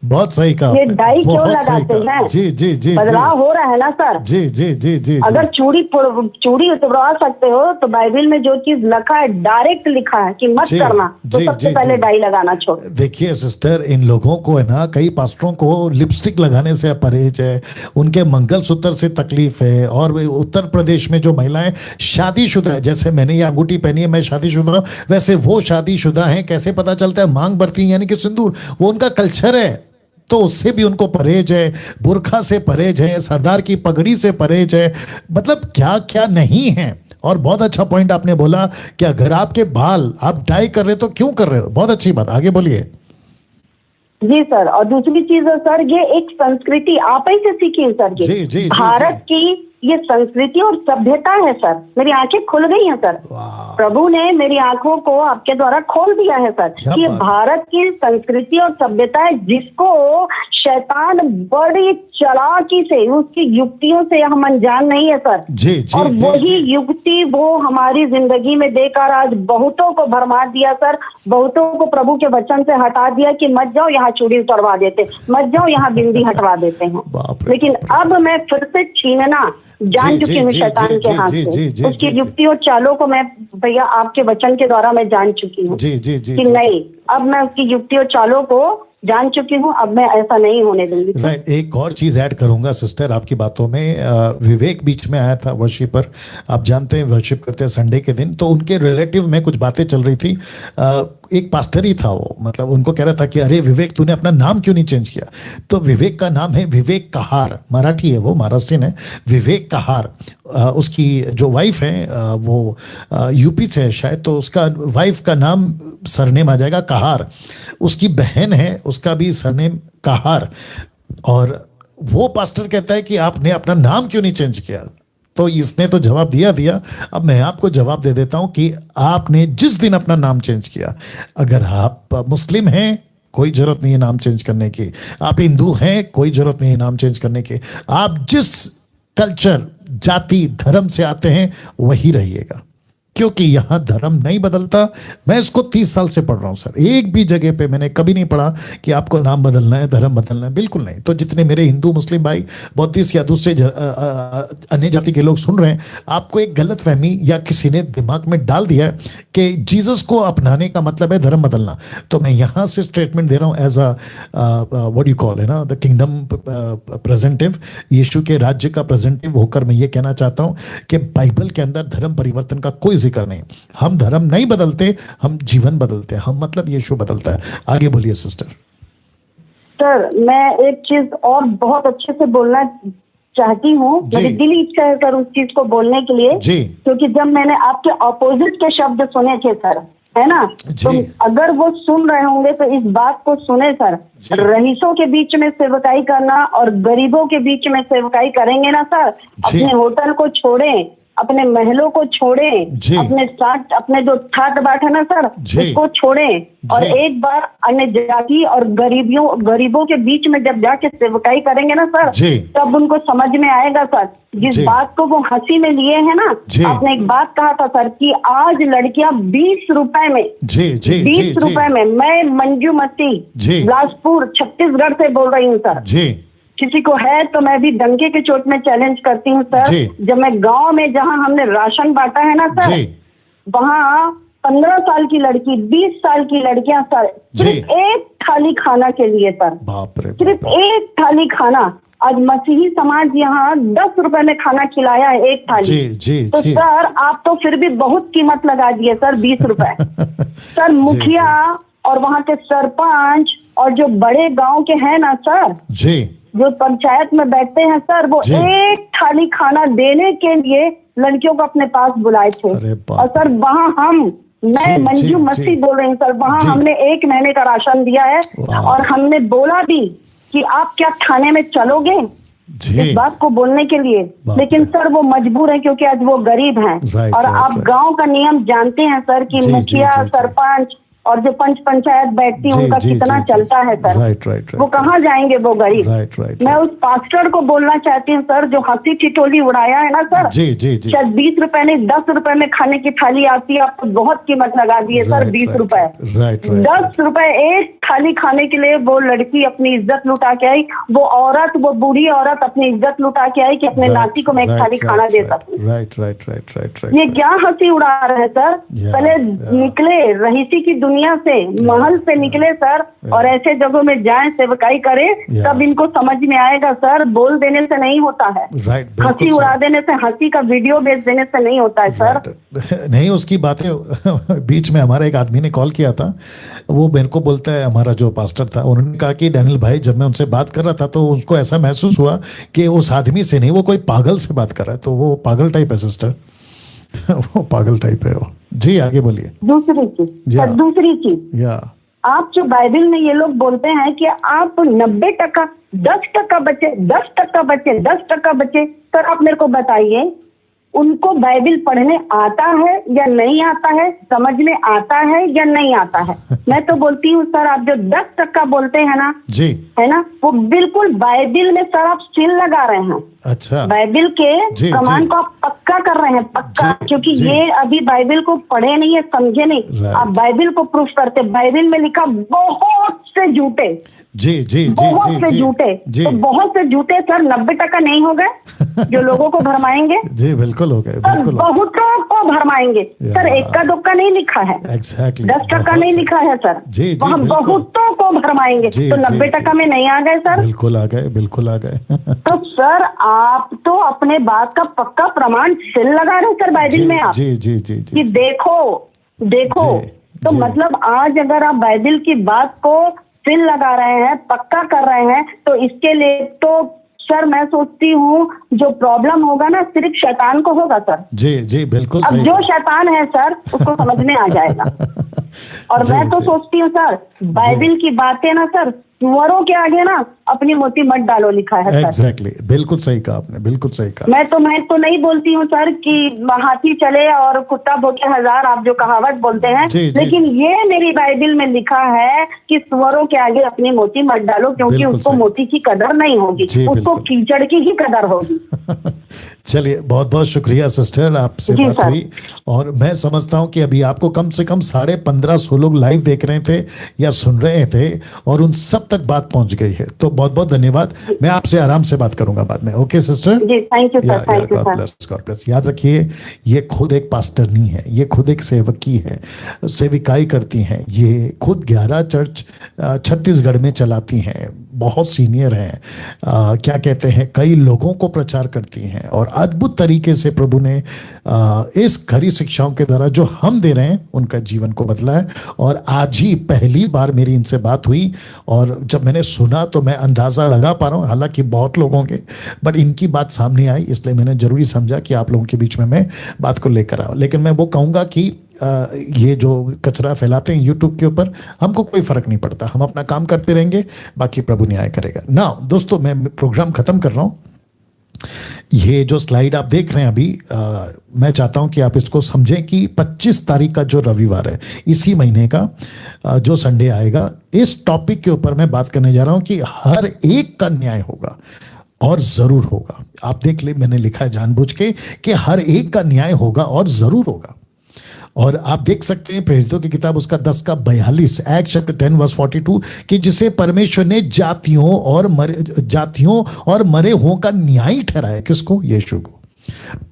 बहुत सही कहा, ये डाई क्यों लगाते हैं? जी जी जी, बदलाव हो रहा है ना सर? जी जी जी जी, अगर चूड़ी उतरवा सकते हो तो बाइबल में जो चीज लिखा है, डायरेक्ट लिखा है कि मत करना, तो सबसे पहले डाई लगाना छोड़। देखिए सिस्टर, इन लोगों को है ना, कई पास्टरों को लिपस्टिक लगाने से परहेज है, उनके मंगलसूत्र से तकलीफ है, और उत्तर प्रदेश में जो महिलाएं शादीशुदा है, जैसे मैंने ये अंगूठी पहनी है, मैं शादीशुदा हूं, वैसे वो शादीशुदा हैं, कैसे पता चलता है? मांग भरती है यानी कि सिंदूर, वो उनका कल्चर है, तो उससे भी उनको परहेज है, बुरखा से परहेज है, सरदार की पगड़ी से परहेज है, मतलब क्या क्या नहीं है। और बहुत अच्छा पॉइंट आपने बोला कि अगर आपके बाल आप डाई कर रहे हो तो क्यों कर रहे हो, बहुत अच्छी बात, आगे बोलिए। जी सर, और दूसरी चीज है सर, ये एक संस्कृति आप ही से सीखी है सर, ये जी, भारत की ये संस्कृति और सभ्यता है सर। मेरी आंखें खुल गई हैं सर, प्रभु ने मेरी आंखों को आपके द्वारा खोल दिया है सर कि ये भारत की संस्कृति और सभ्यता है, जिसको शैतान बड़ी चालाकी से, उसकी युक्तियों से हम अनजान नहीं है सर। जी, और वही युक्ति वो हमारी जिंदगी में देकर आज बहुतों को भरमा दिया सर, बहुतों को प्रभु के वचन से हटा दिया कि मत जाओ यहाँ चूड़ी उतरवा देते, मत जाओ यहाँ बिंदी हटवा देते हैं। लेकिन अब मैं फिर से छीनना जान चुकी हूँ शैतान के हाथ से, उसकी युक्ति और चालों को मैं भैया आपके वचन के द्वारा मैं जान चुकी हूँ कि नहीं, अब मैं उसकी युक्ति और चालों को जान चुकी हूँ, अब मैं ऐसा नहीं होने दूंगी। राइट, एक और चीज ऐड करूंगा सिस्टर आपकी बातों में। विवेक बीच में आया था वर्शिपर, आप जानते हैं वर्शिप करते हैं संडे के दिन, तो उनके रिलेटिव में कुछ बातें चल रही थी। एक पास्टर ही था वो, मतलब उनको कह रहा था कि अरे विवेक तूने अपना नाम क्यों नहीं चेंज किया। तो विवेक का नाम है विवेक कहार, मराठी है वो, महाराष्ट्रियन है, विवेक कहार। उसकी जो वाइफ है वो यूपी से है शायद, तो उसका वाइफ का नाम सरनेम आ जाएगा कहार। उसकी बहन है, उसका भी सरनेम कहार। और वो पास्टर कहता है कि आपने अपना नाम क्यों नहीं चेंज किया। तो इसने तो जवाब दिया। अब मैं आपको जवाब दे देता हूं कि आपने जिस दिन अपना नाम चेंज किया, अगर आप मुस्लिम हैं कोई जरूरत नहीं है नाम चेंज करने की, आप हिंदू हैं कोई जरूरत नहीं है नाम चेंज करने की, आप जिस कल्चर जाति धर्म से आते हैं वही रहिएगा, क्योंकि यहां धर्म नहीं बदलता। मैं इसको 30 साल से पढ़ रहा हूं सर, एक भी जगह पे मैंने कभी नहीं पढ़ा कि आपको नाम बदलना है, धर्म बदलना है, बिल्कुल नहीं। तो जितने मेरे हिंदू मुस्लिम भाई बौद्धिस्ट या दूसरे अन्य जाति के लोग सुन रहे हैं, आपको एक गलत फहमी या किसी ने दिमाग में डाल दिया है कि जीसस को अपनाने का मतलब है धर्म बदलना। तो मैं यहां से स्टेटमेंट दे रहा हूं एज व्हाट यू कॉल है ना, द किंगडम प्रेजेंटिव, यीशु के राज्य का प्रेजेंटिव होकर मैं ये कहना चाहता हूं कि बाइबल के अंदर धर्म परिवर्तन का कोई जिक्र नहीं। हम धर्म नहीं बदलते, हम जीवन बदलते हैं, हम मतलब यीशु बदलता है। आगे बोलिए सिस्टर। सर मैं एक चीज और बहुत अच्छे से बोलना चाहती हूँ, मेरी दिली इच्छा है सर उस चीज को बोलने के लिए जी। क्योंकि जब मैंने आपके ऑपोजिट के शब्द सुने थे सर, है ना, तो अगर वो सुन रहे होंगे तो इस बात को सुने सर, रईसों के बीच में सेवकाई करना और गरीबों के बीच में सेवकाई करेंगे ना सर, अपने होटल को छोड़ें, अपने महलों को छोड़ें, अपने जो ठाट बाट है ना सर उसको छोड़ें, और एक बार अन्य जाति और गरीबों के बीच में जब जाके सेवकाई करेंगे ना सर, तब उनको समझ में आएगा सर। जिस बात को वो हंसी में लिए हैं ना, आपने एक बात कहा था सर कि आज लड़कियां 20 रुपए में, 20 रुपए में, मैं मंजू मती बिलासपुर छत्तीसगढ़ से बोल रही हूँ सर, किसी को है तो मैं भी डंके के चोट में चैलेंज करती हूँ सर। जब मैं गांव में जहां हमने राशन बांटा है ना सर, वहां 15 साल की लड़की, 20 साल की लड़कियां सर, सिर्फ एक थाली खाना के लिए सर, सिर्फ एक थाली खाना। आज मसीही समाज यहाँ 10 रुपए में खाना खिलाया है एक थाली। तो सर आप तो फिर भी बहुत कीमत लगा दिए सर, 20 रुपए। सर मुखिया और वहाँ के सरपंच और जो बड़े गांव के हैं ना सर, जो पंचायत में बैठते हैं सर, वो एक थाली खाना देने के लिए लड़कियों को अपने पास बुलाए थे। और सर वहाँ मैं मंजू मसीह बोल रही हूँ सर, वहाँ हमने 1 महीने का राशन दिया है और हमने बोला भी कि आप क्या थाने में चलोगे इस बात को बोलने के लिए, लेकिन सर वो मजबूर है क्योंकि आज वो गरीब हैं। और आप गांव का नियम जानते हैं सर कि मुखिया सरपंच और जो पंचायत बैठती है उनका कितना चलता है सर, वो कहाँ जाएंगे वो गरीब। मैं उस पास्टर को बोलना चाहती हूँ सर जो हंसी ठिठोली उड़ाया है ना सर, शायद 20 रुपए नहीं 10 रुपए में खाने की थाली आती है, आपको बहुत कीमत लगा दी है सर, 20 रुपए, 10 रुपए एक थाली खाने के लिए वो लड़की अपनी इज्जत लुटा के आई, वो औरत, वो बूढ़ी औरत अपनी इज्जत लुटा के आई कि अपने नाती को मैं एक थाली खाना दे सकूं। ये क्या हंसी उड़ा रहे हैं सर। पहले निकले रहीसी की दुनिया दुनिया से, महल से निकले सर, और ऐसे जगहों में जाएं, सेवकाई करें, तब इनको समझ में आएगा सर। बोल देने से नहीं होता है, हंसी उड़ा देने से, हंसी का वीडियो भेज देने से नहीं होता है सर। नहीं, उसकी बातें बीच में हमारा एक आदमी ने कॉल किया था, वो मेरे को बोलता है, हमारा जो पास्टर था, उन्होंने कहा कि डैनियल भाई, जब मैं उनसे बात कर रहा था तो उसको ऐसा महसूस हुआ कि उस आदमी से नहीं, वो कोई पागल से बात कर रहा है। तो वो पागल टाइप है सिस्टर, वो पागल टाइप है वो। जी आगे बोलिए। दूसरी चीज आप जो बाइबल में ये लोग बोलते हैं कि आप 90%, 10% बच्चे, 10% बच्चे, सर आप मेरे को बताइए, उनको बाइबल पढ़ने आता है या नहीं आता है, समझ में आता है या नहीं आता है? मैं तो बोलती हूँ सर, आप जो 10% बोलते हैं ना जी, है ना, वो बिल्कुल बाइबल में सर आप सील लगा रहे हैं। अच्छा, बाइबल के कमांड को आप पक्का कर रहे हैं, पक्का, क्योंकि ये अभी बाइबल को पढ़े नहीं है, समझे नहीं। आप बाइबल को प्रूफ करते, बाइबल में लिखा बहुत से झूठे, बहुत से झूठे, तो बहुत से झूठे सर 90% नहीं हो गए जो लोगों को भरमाएंगे? जी बिल्कुल हो गए, बहुतों को भरमाएंगे सर, एक्का दुक्का नहीं लिखा है, 10% नहीं लिखा है सर, वहाँ बहुतों को भरमाएंगे, तो 90% में नहीं आ गए सर? बिल्कुल आ गए, बिल्कुल आ गए। तो सर आप तो अपने बात का पक्का प्रमाण सिल लगा रहे हैं सर बाइबल में आप, कि देखो, तो मतलब आज अगर आप बाइबल की बात को सिल लगा रहे हैं, पक्का कर रहे हैं, तो इसके लिए तो सर मैं सोचती हूँ जो प्रॉब्लम होगा ना, सिर्फ शैतान को होगा सर। जी बिल्कुल। अब जो शैतान है सर उसको समझ में आ जाएगा। और मैं तो सोचती हूँ सर, बाइबल की बातें ना सर, सुअरों के आगे ना अपनी मोती मत डालो, लिखा है सर। एग्जैक्टली, बिल्कुल सही कहा आपने, बिल्कुल सही कहा। मैं तो नहीं बोलती हूँ सर कि हाथी चले और कुत्ता भौंके हजार, आप जो कहावत बोलते हैं, लेकिन ये मेरी बाइबल में लिखा है कि सुअरों के आगे अपनी मोती मत डालो, क्योंकि उसको मोती की कदर नहीं होगी, उसको कीचड़ की ही कदर होगी। चलिए, बहुत बहुत शुक्रिया सिस्टर, आपसे बात हुई, और मैं समझता हूँ कि अभी आपको कम से कम 1550 लोग लाइव देख रहे थे या सुन रहे थे, और उन सब तक बात पहुंच गई है। तो बहुत बहुत धन्यवाद, मैं आपसे आराम से बात करूंगा बाद में। Okay sister, thank you sir, thank you sir. God bless. याद रखिए, ये खुद एक पास्टर नहीं है, ये खुद एक सेवकी है, सेविकाई करती हैं, ये खुद 11 चर्च छत्तीसगढ़ में चलाती हैं, बहुत सीनियर हैं, क्या कहते हैं, कई लोगों को प्रचार करती हैं, और अद्भुत तरीके से प्रभु ने इस खरी शिक्षाओं के द्वारा जो हम दे रहे हैं उनका जीवन को बदला है। और आज ही पहली बार मेरी इनसे बात हुई, और जब मैंने सुना तो मैं अंदाज़ा लगा पा रहा हूँ, हालांकि बहुत लोगों के, बट इनकी बात सामने आई, इसलिए मैंने जरूरी समझा कि आप लोगों के बीच में मैं बात को लेकर आऊँ। लेकिन मैं वो कहूँगा कि ये जो कचरा फैलाते हैं यूट्यूब के ऊपर, हमको कोई फर्क नहीं पड़ता, हम अपना काम करते रहेंगे, बाकी प्रभु न्याय करेगा ना। दोस्तों, मैं प्रोग्राम खत्म कर रहा हूँ। ये जो स्लाइड आप देख रहे हैं अभी, मैं चाहता हूं कि आप इसको समझें कि 25 तारीख का जो रविवार है, इसी महीने का जो संडे आएगा, इस टॉपिक के ऊपर मैं बात करने जा रहा हूं कि हर एक का न्याय होगा, और जरूर होगा। आप देख ले, मैंने लिखा है जानबूझ के कि हर एक का न्याय होगा और जरूर होगा। और आप देख सकते हैं प्रेरितों की किताब उसका 10:42, एक्ट चैप्टर 10:42, कि जिसे परमेश्वर ने जातियों और मरे हुओं का न्यायी ठहराया। किसको? यीशु को।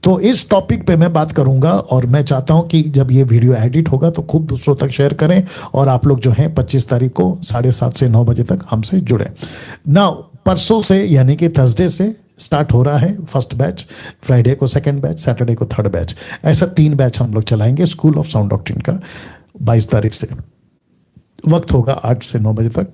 तो इस टॉपिक पे मैं बात करूंगा, और मैं चाहता हूं कि जब ये वीडियो एडिट होगा तो खूब दूसरों तक शेयर करें, और आप लोग जो हैं 25 तारीख को 7:30 से 9 बजे तक हमसे जुड़े। नाउ परसों से यानी कि थर्सडे से स्टार्ट हो रहा है फर्स्ट बैच, फ्राइडे को सेकंड बैच, सैटरडे को थर्ड बैच, ऐसा 3 बैच हम लोग चलाएंगे स्कूल ऑफ साउंड डॉक्ट्रिन का 22 तारीख से। वक्त होगा 8 से 9 बजे तक।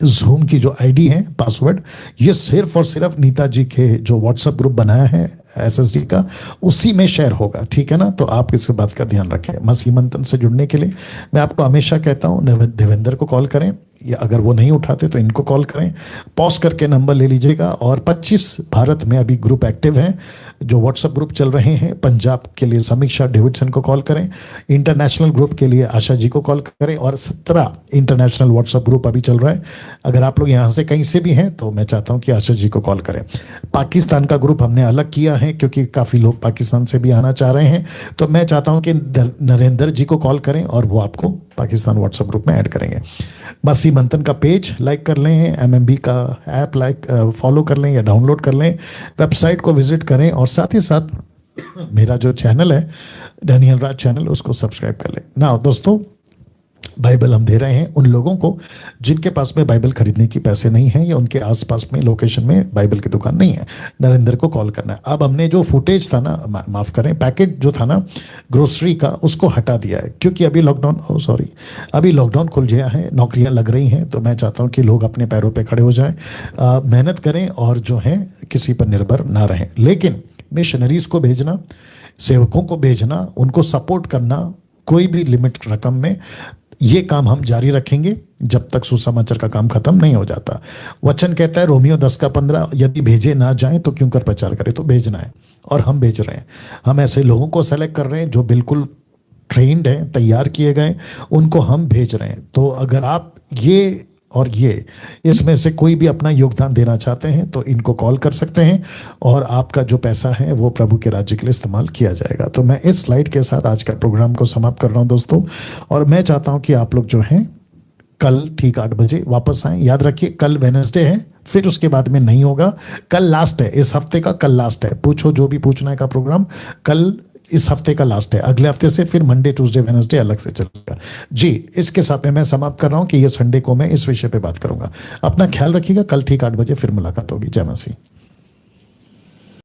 जूम की जो आईडी है, पासवर्ड, ये सिर्फ और सिर्फ नीता जी के जो व्हाट्सएप ग्रुप बनाया है SSD का, उसी में शेयर होगा, ठीक है ना। तो आप इस बात का ध्यान रखें। मसीह मंथन से जुड़ने के लिए मैं आपको हमेशा कहता हूँ, देवेंद्र को कॉल करें, या अगर वो नहीं उठाते तो इनको कॉल करें, पॉज करके नंबर ले लीजिएगा। और 25 भारत में अभी ग्रुप एक्टिव हैं, जो व्हाट्सएप ग्रुप चल रहे हैं। पंजाब के लिए समीक्षा डेविडसन को कॉल करें, इंटरनेशनल ग्रुप के लिए आशा जी को कॉल करें, और 17 इंटरनेशनल व्हाट्सएप ग्रुप अभी चल रहा है। अगर आप लोग यहाँ से कहीं से भी हैं तो मैं चाहता हूँ कि आशा जी को कॉल करें। पाकिस्तान का ग्रुप हमने अलग किया है, क्योंकि काफ़ी लोग पाकिस्तान से भी आना चाह रहे हैं, तो मैं चाहता हूँ कि नरेंद्र जी को कॉल करें और वो आपको पाकिस्तान व्हाट्सएप ग्रुप में ऐड करेंगे। मसीह मंथन का पेज लाइक कर लें, MMB का ऐप फॉलो कर लें या डाउनलोड कर लें, वेबसाइट को विजिट करें, और साथ ही साथ मेरा जो चैनल है डैनियल राज चैनल, उसको सब्सक्राइब कर लें ना। दोस्तों, बाइबल हम दे रहे हैं उन लोगों को जिनके पास में बाइबल खरीदने की पैसे नहीं है या उनके आसपास में लोकेशन में बाइबल की दुकान नहीं है। नरेंद्र को कॉल करना है। अब हमने जो फुटेज था ना, माफ करें, पैकेट जो था ना ग्रोसरी का, उसको हटा दिया है क्योंकि अभी लॉकडाउन अभी लॉकडाउन खुल गया है, नौकरियां लग रही हैं, तो मैं चाहता हूं कि लोग अपने पैरों पे खड़े हो जाएं, मेहनत करें और जो है किसी पर निर्भर ना रहें। लेकिन मिशनरीज को भेजना, सेवकों को भेजना, उनको सपोर्ट करना कोई भी लिमिट रकम में, ये काम हम जारी रखेंगे जब तक सुसमाचार का काम खत्म नहीं हो जाता। वचन कहता है रोमियो 10:15, यदि भेजे ना जाए तो क्यों कर प्रचार करें, तो भेजना है और हम भेज रहे हैं। हम ऐसे लोगों को सेलेक्ट कर रहे हैं जो बिल्कुल ट्रेंड है, तैयार किए गए, उनको हम भेज रहे हैं। तो अगर आप ये और ये इसमें से कोई भी अपना योगदान देना चाहते हैं तो इनको कॉल कर सकते हैं और आपका जो पैसा है वो प्रभु के राज्य के लिए इस्तेमाल किया जाएगा। तो मैं इस स्लाइड के साथ आज का प्रोग्राम को समाप्त कर रहा हूं दोस्तों, और मैं चाहता हूं कि आप लोग जो हैं कल ठीक 8 बजे वापस आएं। याद रखिए कल वेडनेसडे है, फिर उसके बाद में नहीं होगा। कल लास्ट है, इस हफ्ते का कल लास्ट है। पूछो जो भी पूछना है का प्रोग्राम कल इस हफ्ते का लास्ट है। अगले हफ्ते से फिर मंडे, ट्यूसडे, वेडनेसडे अलग से चलेगा जी। इसके साथ में मैं समाप्त कर रहा हूं कि ये संडे को मैं इस विषय पे बात करूंगा। अपना ख्याल रखिएगा। कल ठीक 8 बजे फिर मुलाकात होगी। जय मसीह।